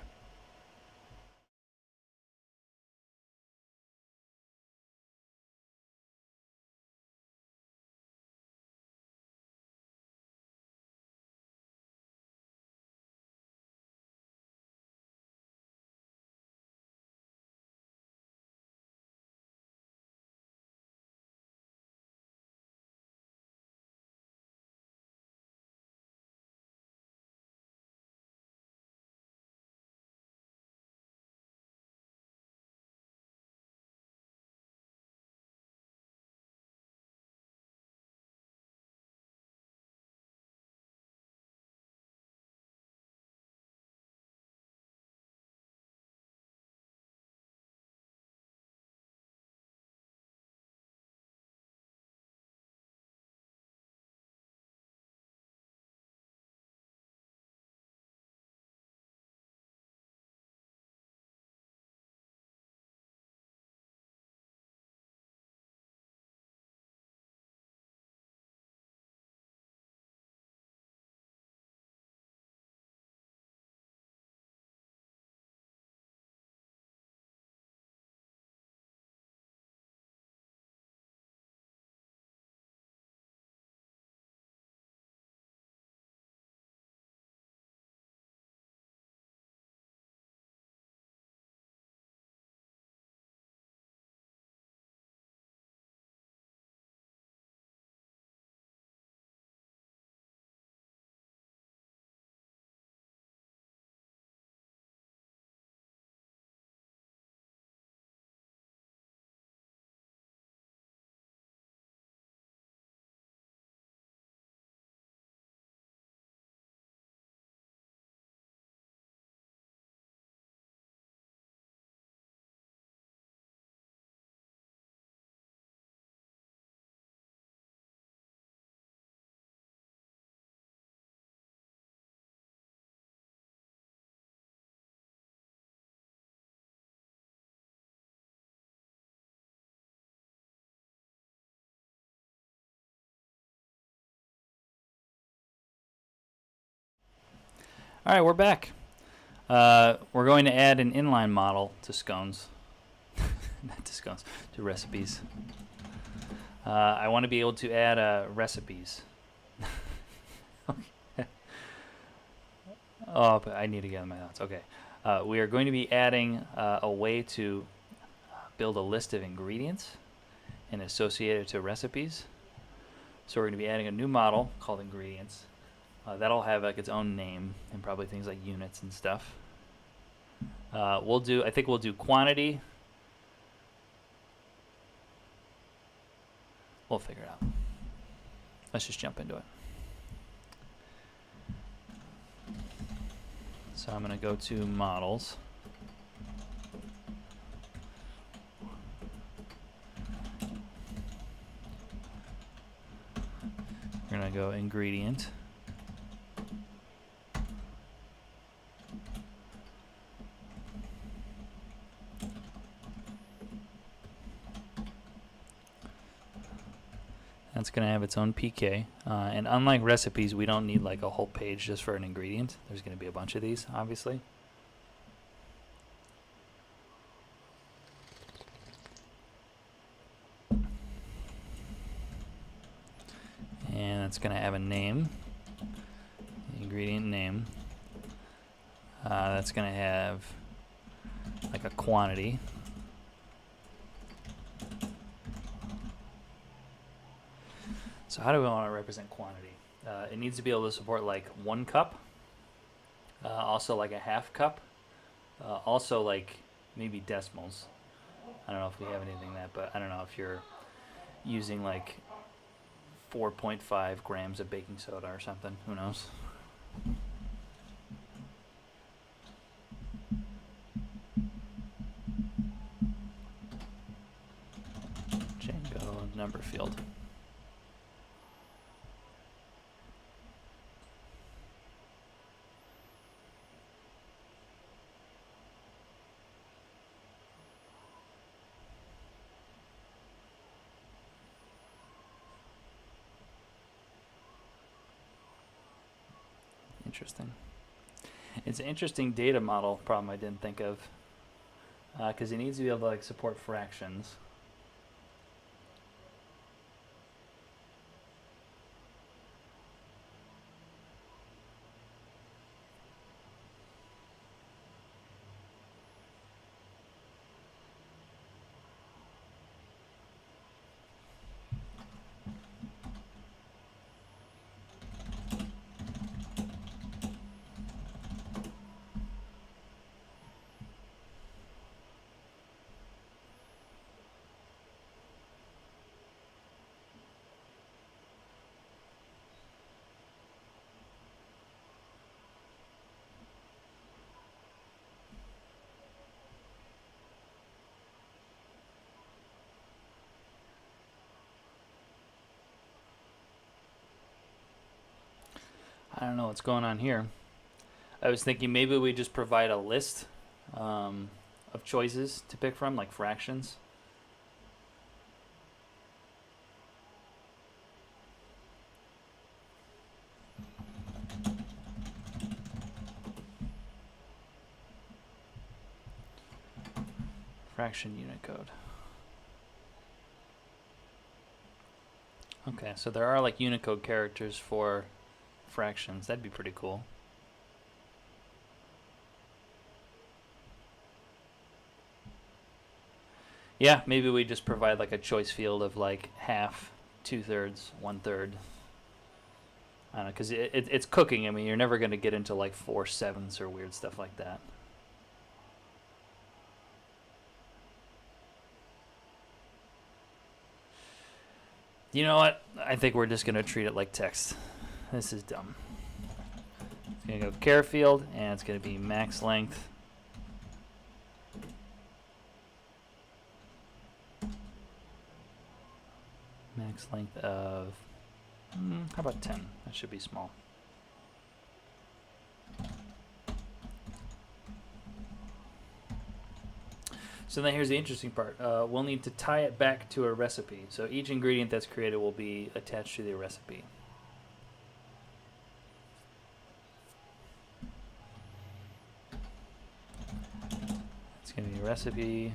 All right, we're back. We're going to add an inline model to scones. Not to scones, to recipes. I want to be able to add recipes. Oh, but I need to get in my notes. Okay. We are going to be adding a way to build a list of ingredients and associate it to recipes. So we're going to be adding a new model called ingredients. That'll have like its own name and probably things like units and stuff. I think we'll do quantity. We'll figure it out. Let's just jump into it. So I'm going to go to models. We're going to go ingredient. That's going to have its own PK. And unlike recipes, we don't need like a whole page just for an ingredient. There's going to be a bunch of these, obviously. And it's going to have a name, ingredient name. That's going to have like a quantity. So how do we want to represent quantity? It needs to be able to support like 1 cup, also like a half cup, also like maybe decimals. I don't know if we have anything that, but I don't know if you're using like 4.5 grams of baking soda or something. Who knows? Django number field. Interesting. It's an interesting data model problem I didn't think of, because it needs to be able to like support fractions. I don't know what's going on here. I was thinking maybe we just provide a list of choices to pick from, like fractions. Fraction Unicode. Okay, so there are like Unicode characters for fractions. That'd be pretty cool. Yeah, maybe we just provide like a choice field of like half, 2/3, 1/3. I don't know, because it's cooking. I mean, you're never going to get into like 4/7 or weird stuff like that. You know what? I think we're just going to treat it like text. This is dumb. It's going to go char field, and it's going to be max length. Max length of, how about 10? That should be small. So then here's the interesting part. We'll need to tie it back to a recipe. So each ingredient that's created will be attached to the recipe. going to be recipe,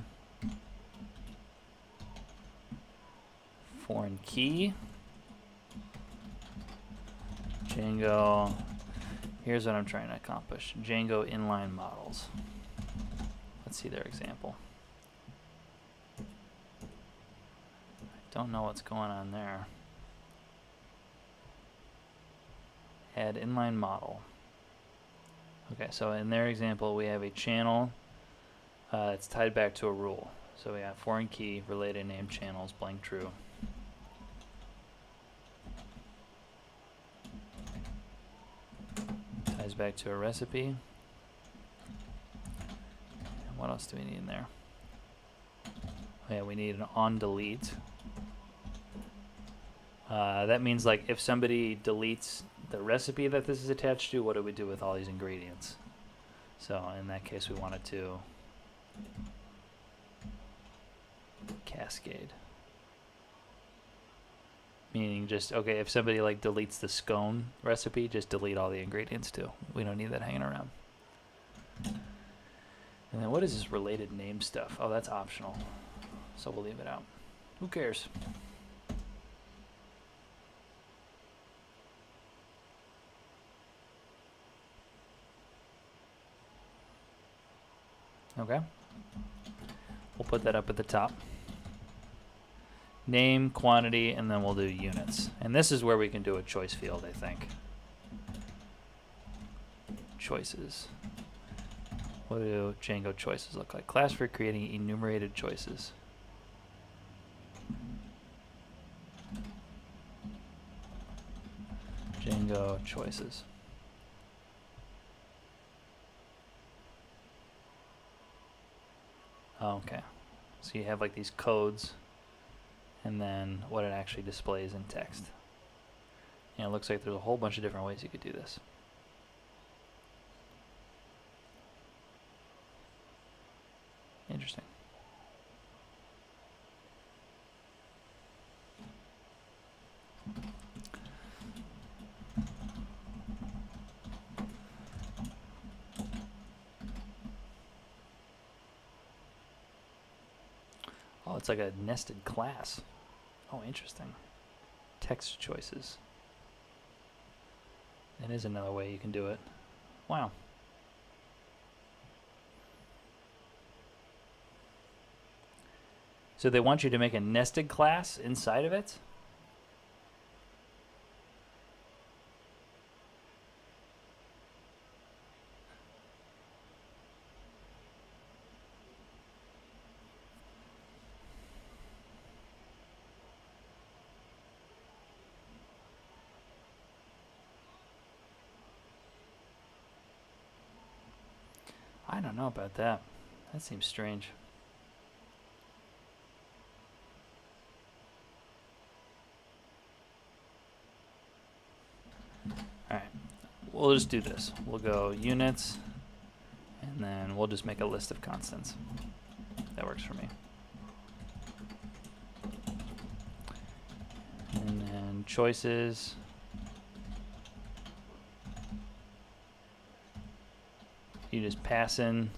foreign key, Django. Here's what I'm trying to accomplish. Django inline models. Let's see their example. Don't know what's going on there. Add inline model. Okay, so in their example, we have a channel. It's tied back to a rule. So we have foreign key, related name channels, blank true. Ties back to a recipe. And what else do we need in there? Oh yeah, we need an on delete. That means like if somebody deletes the recipe that this is attached to, what do we do with all these ingredients? So in that case, we want it to cascade. Meaning just, okay, if somebody like deletes the scone recipe, just delete all the ingredients too. We don't need that hanging around. And then what is this related name stuff? Oh, that's optional. So we'll leave it out. Who cares? Okay. We'll put that up at the top. Name, quantity, and then we'll do units. And this is where we can do a choice field, I think. Choices. What do Django choices look like? Class for creating enumerated choices. Django choices. Oh, okay. So you have like these codes and then what it actually displays in text. And it looks like there's a whole bunch of different ways you could do this. Interesting. Oh, it's like a nested class. Oh, interesting. Text choices. That is another way you can do it. Wow. So they want you to make a nested class inside of it? I don't know about that. That seems strange. Alright, we'll just do this. We'll go units, and then we'll just make a list of constants. That works for me. And then choices. You just pass in.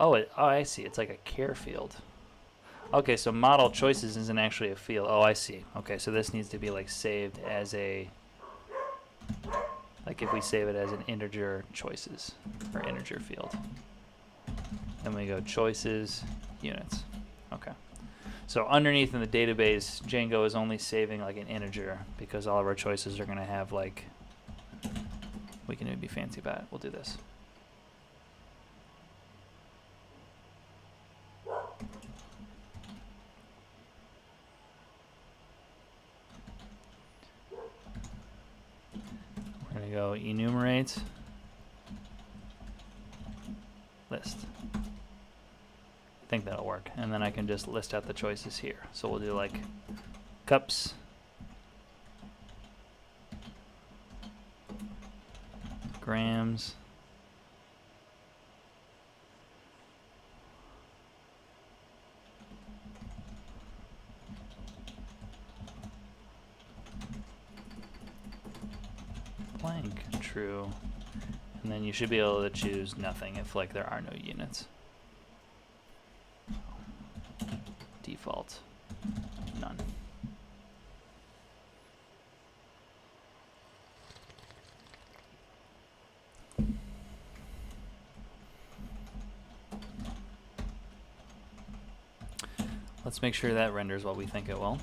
Oh, I see. It's like a care field. Okay, so model choices isn't actually a field. Oh, I see. Okay, so this needs to be like saved as a, like if we save it as an integer choices or integer field. Then we go choices, units. Okay. So underneath in the database, Django is only saving like an integer because all of our choices are going to have like, we can be fancy about it. We'll do this. We're going to go enumerate list. I think that'll work. And then I can just list out the choices here. So we'll do like cups, grams, blank, true, And then you should be able to choose nothing if like there are no units. Default, none. Let's make sure that renders what we think it will.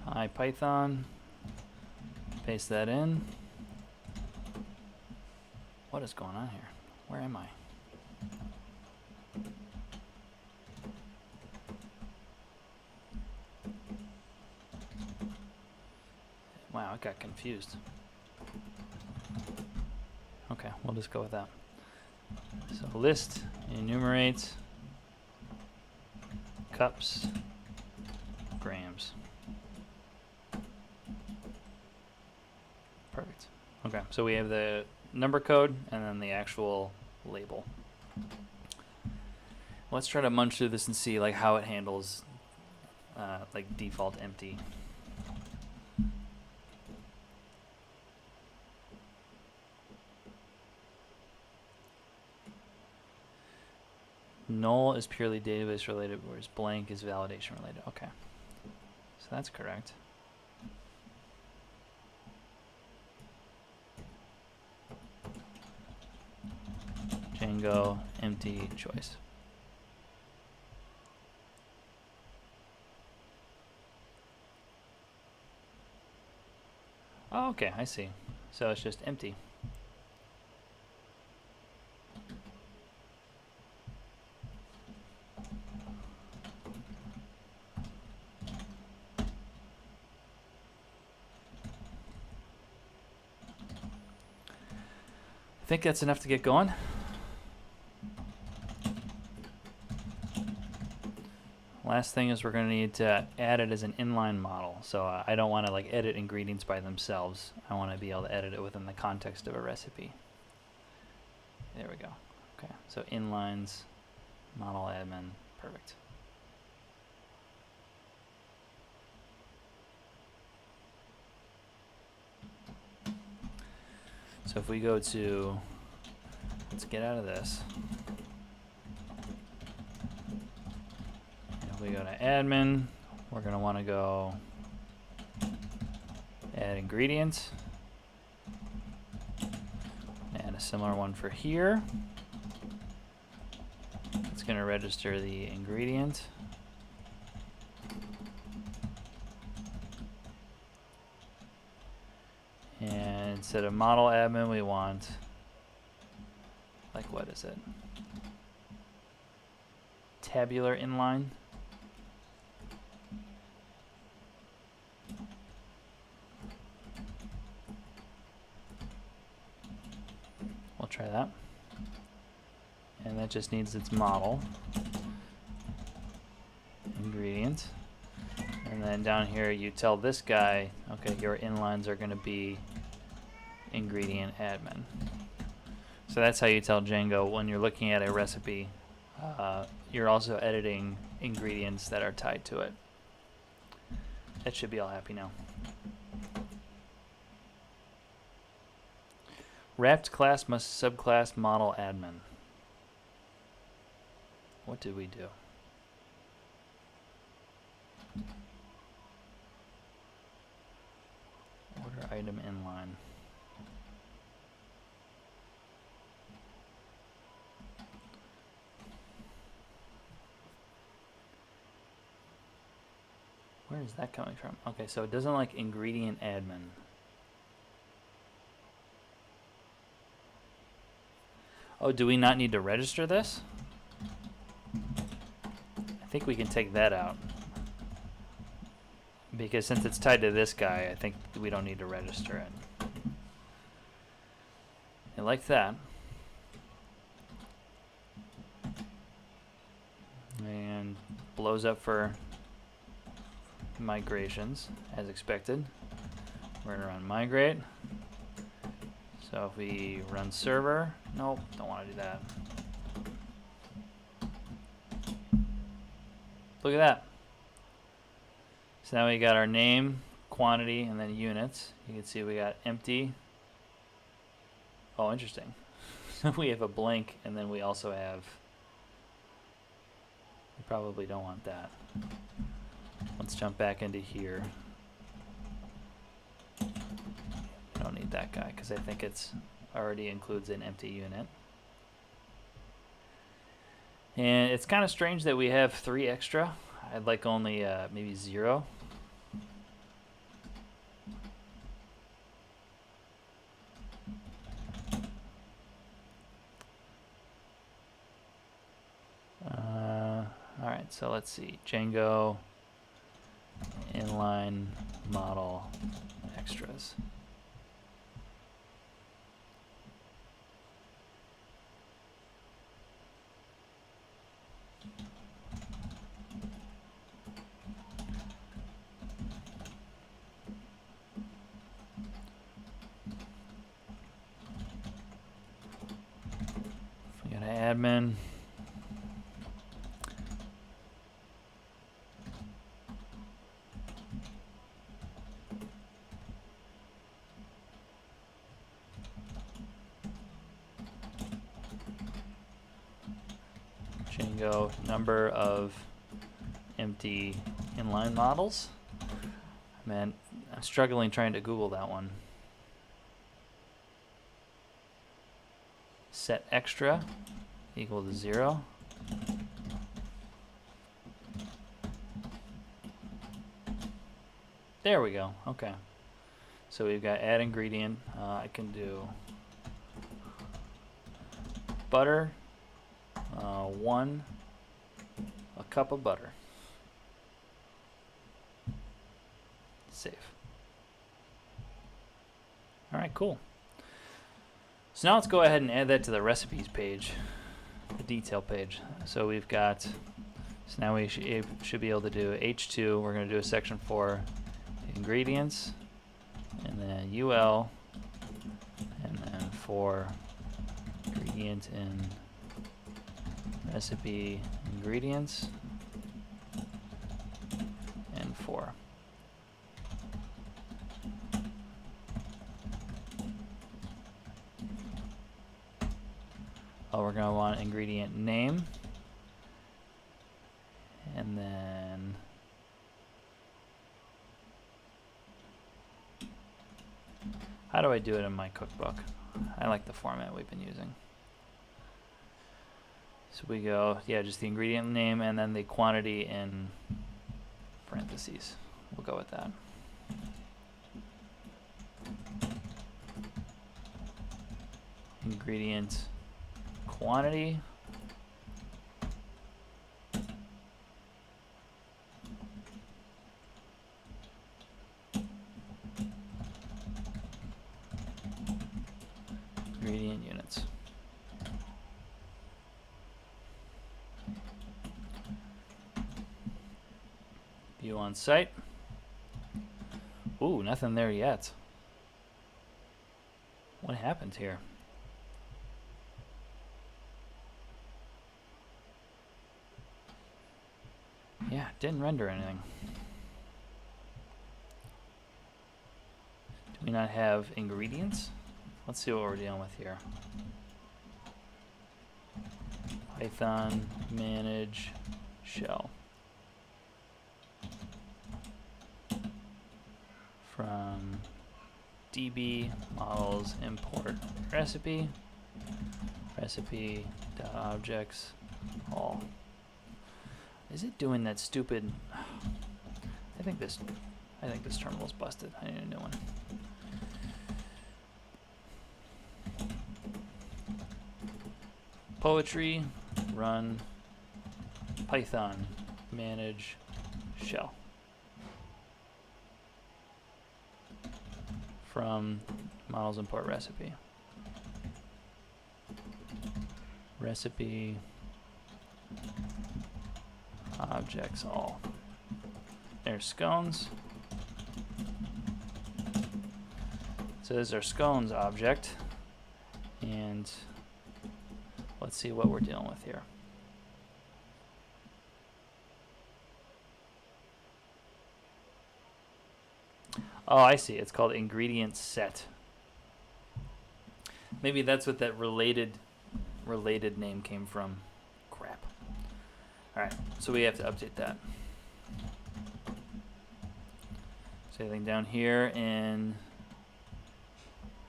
Hi Python, paste that in. What is going on here? Where am I? Wow, I got confused. Okay, we'll just go with that. So list enumerates cups, grams. Perfect. Okay, so we have the number code and then the actual label. Let's try to munch through this and see like how it handles like default empty. Null is purely database related, whereas blank is validation related. Okay, so that's correct. Django empty choice. Oh, okay, I see. So it's just empty. I think that's enough to get going. Last thing is we're going to need to add it as an inline model. So I don't want to like edit ingredients by themselves. I want to be able to edit it within the context of a recipe. There we go. Okay, so inlines, model admin, perfect. So if we go to, let's get out of this. If we go to admin, we're going to want to go add ingredients. And a similar one for here. It's going to register the ingredient. And instead of model admin, we want, like, what is it? Tabular inline. We'll try that. And that just needs its model. Ingredient. And then down here you tell this guy, okay, your inlines are going to be ingredient admin. So that's how you tell Django when you're looking at a recipe, you're also editing ingredients that are tied to it. That should be all happy now. Wrapped class must subclass model admin. What did we do? Order item inline. Where is that coming from? Okay, so it doesn't like ingredient admin. Oh, do we not need to register this? I think we can take that out. Because since it's tied to this guy, I think we don't need to register it. I like that. And blows up for migrations, as expected. We're gonna run migrate. So if we run server, nope, don't want to do that. Look at that. So now we got our name, quantity and then units. You can see we got empty. Oh, interesting. We have a blank, and then we also have, we probably don't want that. Let's jump back into here. I don't need that guy because I think it's already includes an empty unit. And it's kind of strange that we have 3 extra. I'd like only maybe 0. All right, so let's see. Django, inline, model, extras. We got an admin. Django, number of empty inline models. Man, I'm struggling trying to Google that one. Set extra equal to 0. There we go. Okay. So we've got add ingredient. I can do butter. 1 cup of butter. Save. All right, cool. So now let's go ahead and add that to the recipes page, the detail page. So we've got, so now we should be able to do H2. We're going to do a section for ingredients, and then UL, and then for ingredient in recipe ingredients, and 4. Oh, we're going to want ingredient name, and then how do I do it in my cookbook? I like the format we've been using. So we go, yeah, just the ingredient name and then the quantity in parentheses. We'll go with that. Ingredient quantity. Ingredient units. View on site. Ooh, nothing there yet. What happened here? Yeah, didn't render anything. Do we not have ingredients? Let's see what we're dealing with here. Python manage shell. From db models import recipe objects all. Is it doing that stupid? I think this terminal's busted. I need a new one. Poetry run Python manage shell from models import recipe objects all. There's scones. So this is our scones object, and let's see what we're dealing with here. Oh, I see. It's called ingredient set. Maybe that's what that related name came from. Crap. All right, so we have to update that. So everything down here, and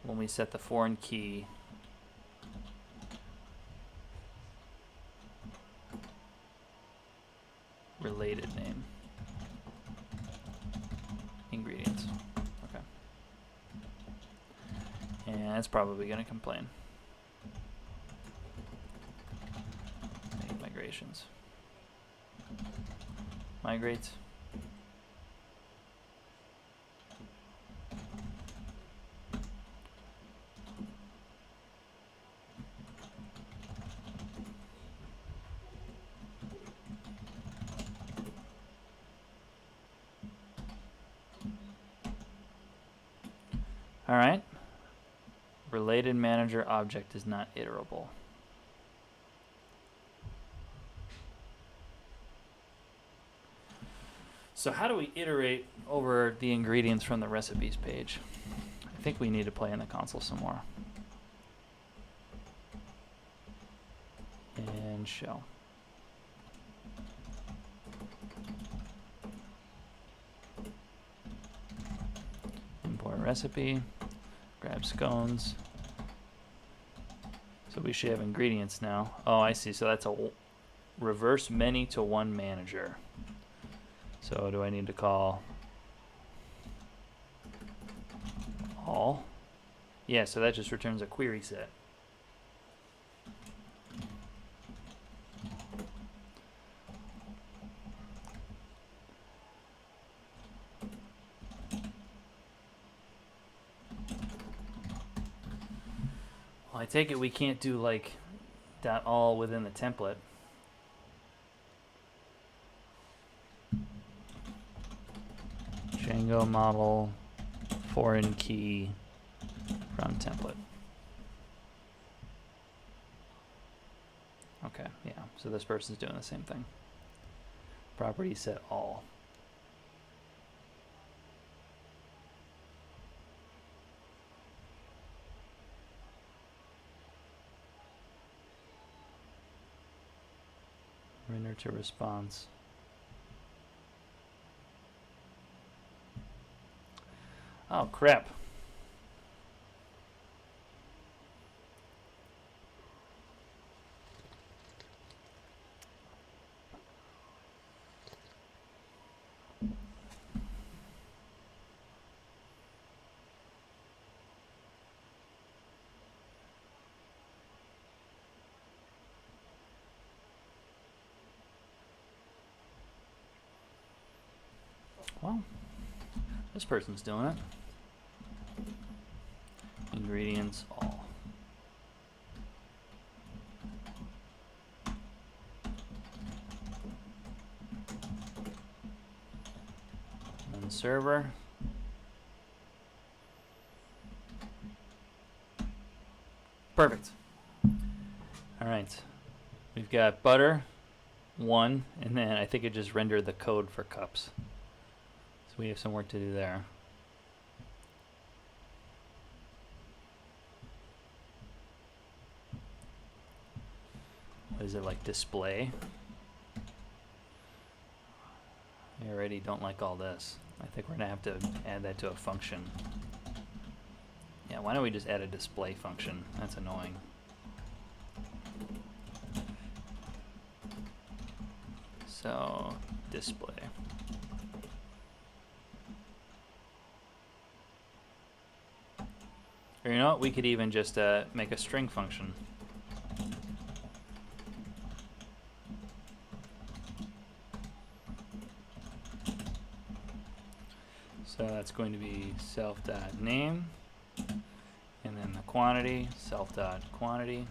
when we set the foreign key, related name, ingredients. Okay. And it's probably going to complain. Make migrations. Migrate. All right. Related manager object is not iterable. So how do we iterate over the ingredients from the recipes page? I think we need to play in the console some more. And show. Import recipe. Grab scones. So we should have ingredients now. Oh, I see. So that's a reverse many to one manager. So do I need to call all? Yeah, so that just returns a query set. Well, I take it we can't do like that all within the template. Django model foreign key from template. Okay, yeah, so this person's doing the same thing. Property set all. Render to response. Oh, crap. Well, this person's doing it. Ingredients all. And server. Perfect. All right. We've got butter, 1, and then I think it just rendered the code for cups. So we have some work to do there. What is it, like display? I already don't like all this. I think we're gonna have to add that to a function. Yeah, why don't we just add a display function? That's annoying. So, display. Or you know what, we could even just make a string function. So that's going to be self.name, and then the quantity, self.quantity.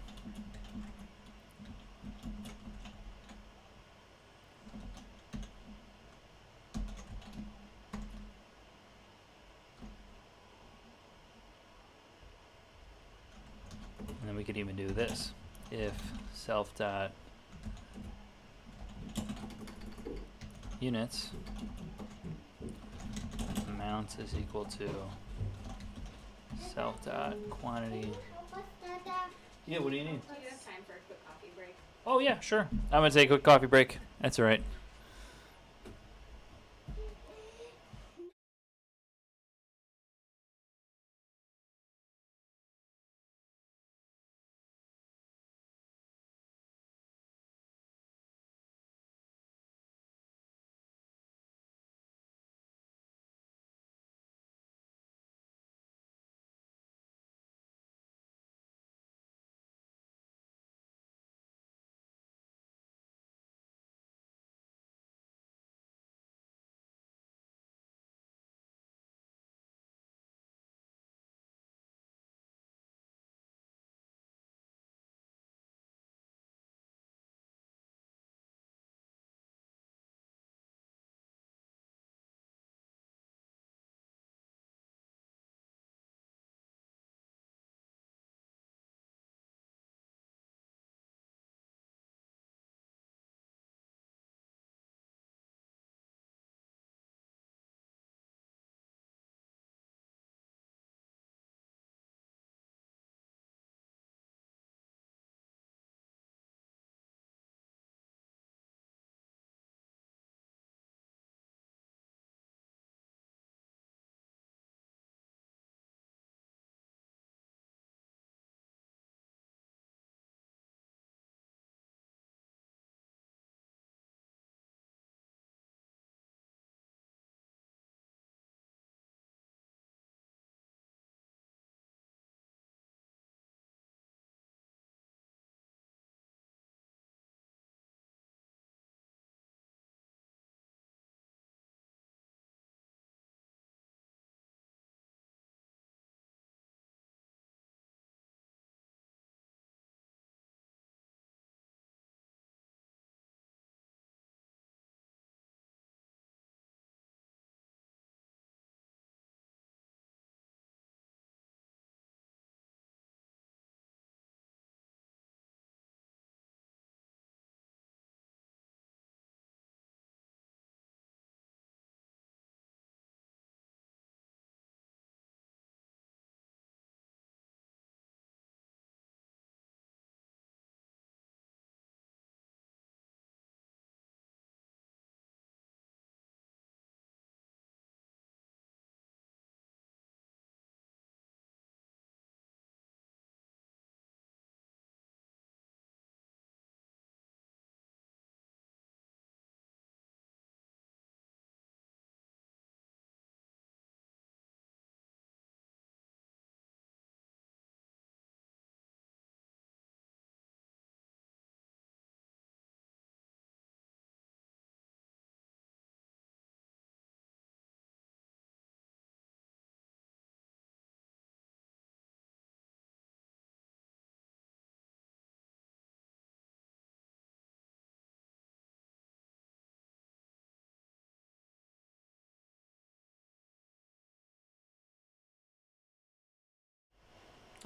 And then we could even do this. If self.units amount is equal to self dot quantity. Yeah, what do you need? Do you have time for a quick coffee break? Oh yeah, sure. I'm gonna take a quick coffee break. That's all right.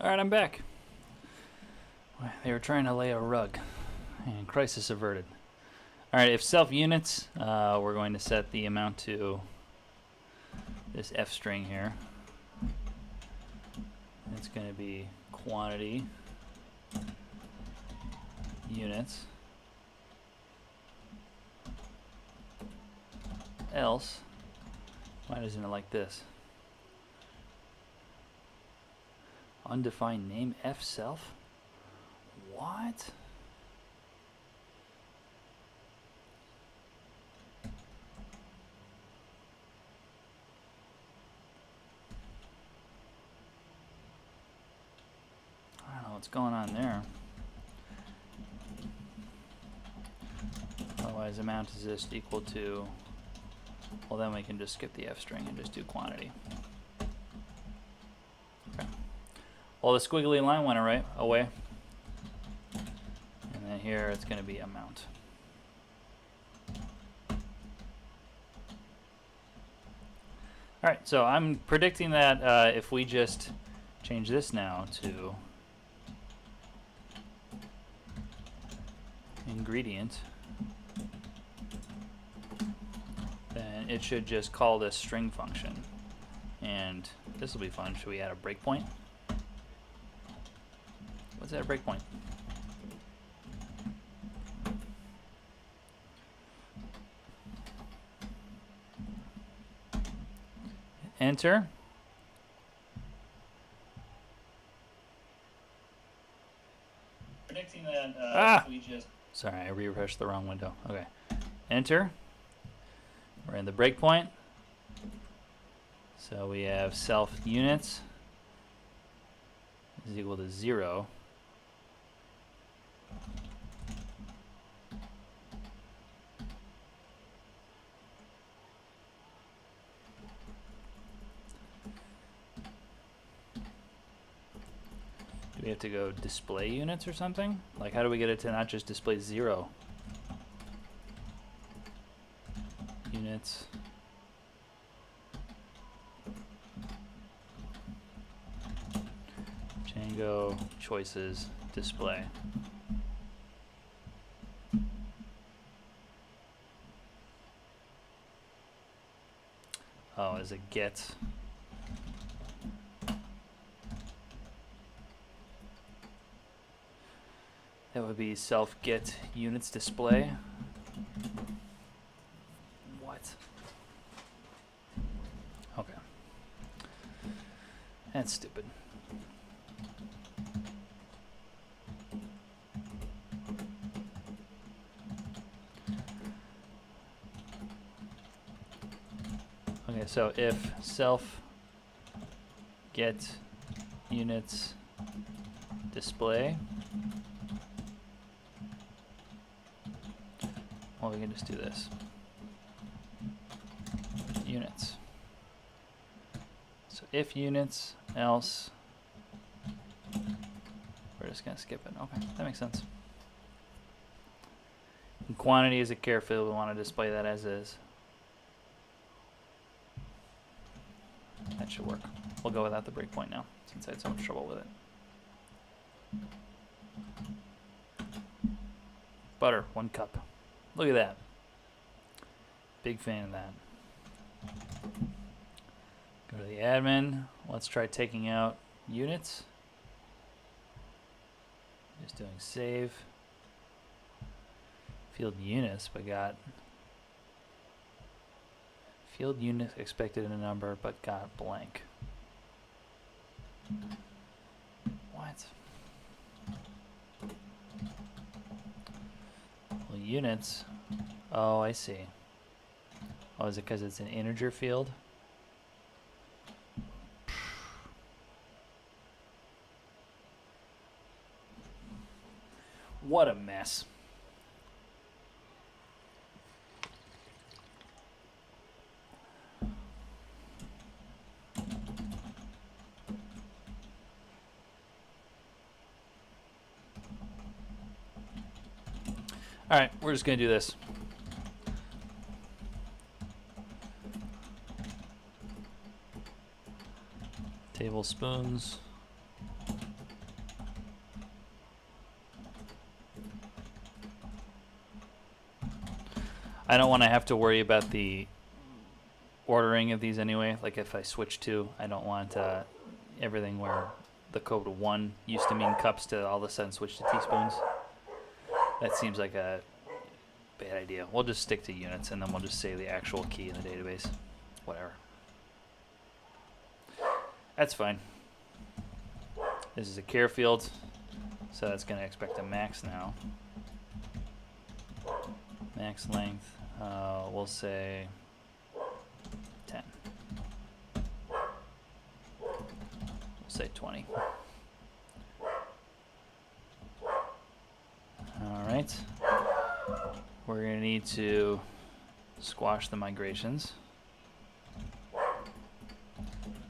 All right, I'm back. They were trying to lay a rug, and crisis averted. All right, if self units, we're going to set the amount to this F string here. It's going to be quantity units. Else, why isn't it like this? Undefined name F self? What? I don't know what's going on there. Otherwise, amount is just equal to, well, then we can just skip the F string and just do quantity. Okay. Well, the squiggly line went away. And then here it's going to be amount. All right, so I'm predicting that if we just change this now to ingredient, then it should just call this string function. And this will be fun. Should we add a breakpoint? What's that breakpoint? Enter. Predicting that we just Sorry, I refreshed the wrong window. Okay. Enter. We're in the breakpoint. So we have self units is equal to 0. Do we have to go display units or something? Like, how do we get it to not just display 0? Units. Django choices display. Oh, as a get. That would be self get units display. What? Okay. That's stupid. Okay, so if self get units display, well, we can just do this. Units. So if units, else, we're just going to skip it. Okay, that makes sense. And quantity is a care field. We want to display that as is. That should work. We'll go without the breakpoint now, since I had so much trouble with it. Butter, 1 cup. Look at that. Big fan of that. Go to the admin. Let's try taking out units. Just doing save. Field units, but got field unit expected in a number, but got blank. What? Well, units. Oh, I see. Oh, is it because it's an integer field? What a mess. All right, we're just going to do this. Tablespoons. I don't want to have to worry about the ordering of these anyway. Like if I switch to, I don't want everything where the code 1 used to mean cups to all of a sudden switch to teaspoons. That seems like a bad idea. We'll just stick to units and then we'll just save the actual key in the database. Whatever. That's fine. This is a care field, so that's going to expect a max now. Max length, we'll say 10. We'll say 20. Alright. We're going to need to squash the migrations.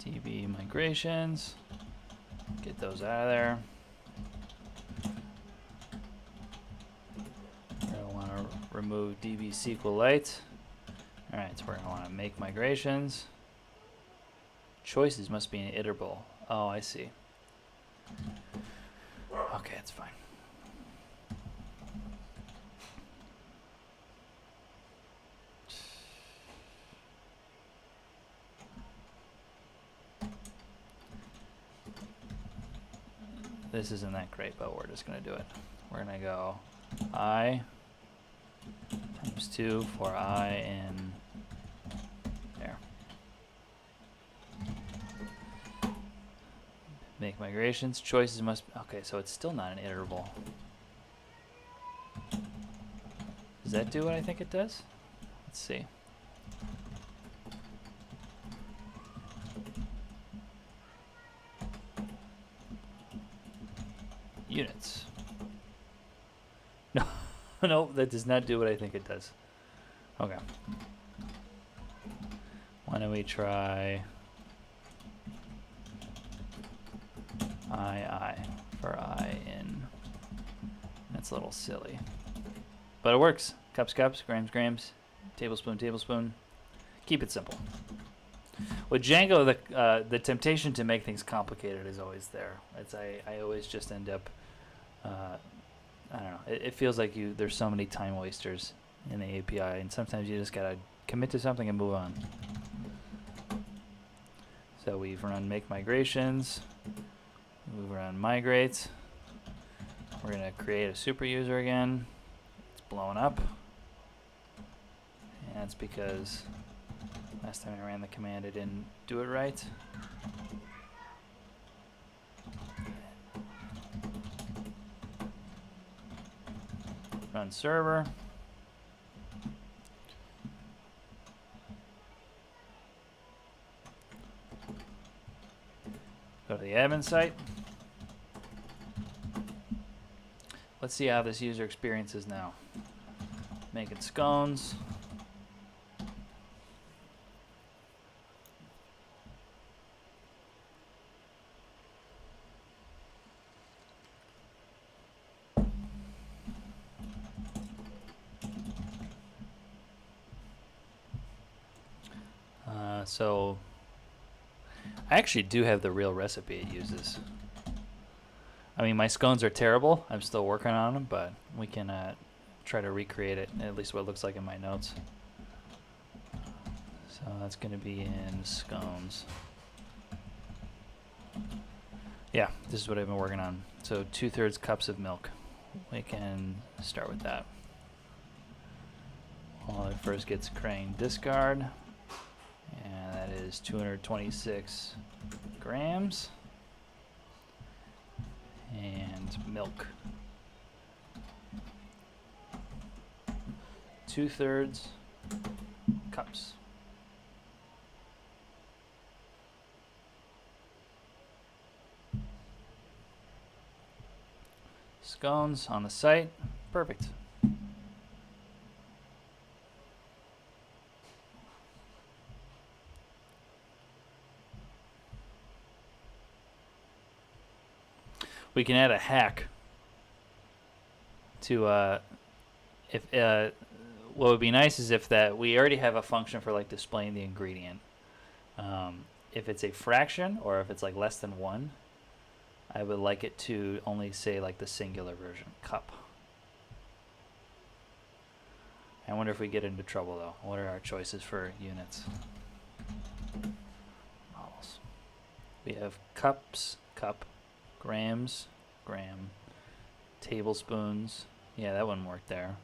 DB migrations. Get those out of there. We're going to want to remove DB SQLite. Alright, so we're going to want to make migrations. Choices must be an iterable. Oh, I see. Okay, that's fine. this isn't that great, but we're just going to do it. We're going to go I times 2 for I in there. Make migrations. Choices must... Okay, so it's still not an iterable. Does that do what I think it does? Let's see. Units. No, no, that does not do what I think it does. Okay. Why don't we try I for I in. That's a little silly, but it works. Cups, cups, grams, grams, tablespoon, tablespoon. Keep it simple. With Django, the temptation to make things complicated is always there. It's I always just end up, I don't know. It feels like there's so many time wasters in the API, and sometimes you just gotta commit to something and move on. So we've run make migrations. We've run migrate. We're gonna create a super user again. It's blowing up, and that's because last time I ran the command, I didn't do it right. Run server. Go to the admin site. Let's see how this user experience is now. Making scones. So I actually do have the real recipe it uses. I mean, my scones are terrible. I'm still working on them, but we can try to recreate it, at least what it looks like in my notes. So that's going to be in scones. Yeah, this is what I've been working on. So 2/3 cups of milk. We can start with that. Well, it first gets crane discard. And that is 226 grams. And milk. 2/3 cups. Scones on the site. Perfect. We can add a hack to what would be nice is if that we already have a function for like displaying the ingredient. If it's a fraction or if it's like less than 1, I would like it to only say like the singular version, cup. I wonder if we get into trouble though. What are our choices for units? Models. We have cups, cup. Grams, gram, tablespoons. Yeah, that wouldn't work there.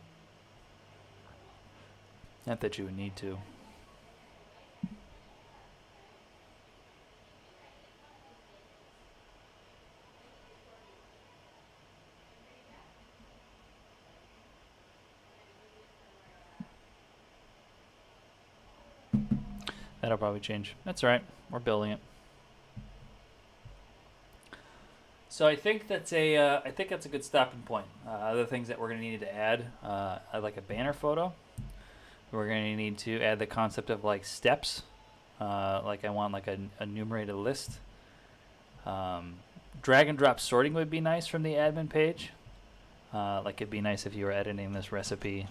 Not that you would need to. That'll probably change. That's all right. We're building it. So I think that's a good stopping point. Other things that we're going to need to add, I'd like a banner photo. We're going to need to add the concept of like steps. Like I want like a enumerated list. Drag and drop sorting would be nice from the admin page. Like it'd be nice if you were editing this recipe.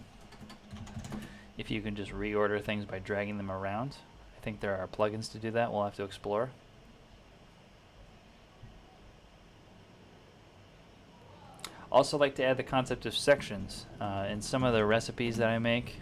If you can just reorder things by dragging them around. I think there are plugins to do that. We'll have to explore. Also like to add the concept of sections in some of the recipes that I make.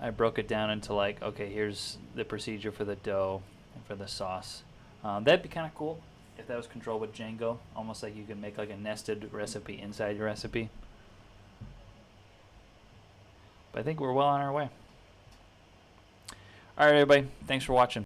I broke it down into like, okay, here's the procedure for the dough and for the sauce. That'd be kind of cool if that was controlled with Django, almost like you could make like a nested recipe inside your recipe. But I think we're well on our way. All right, everybody. Thanks for watching.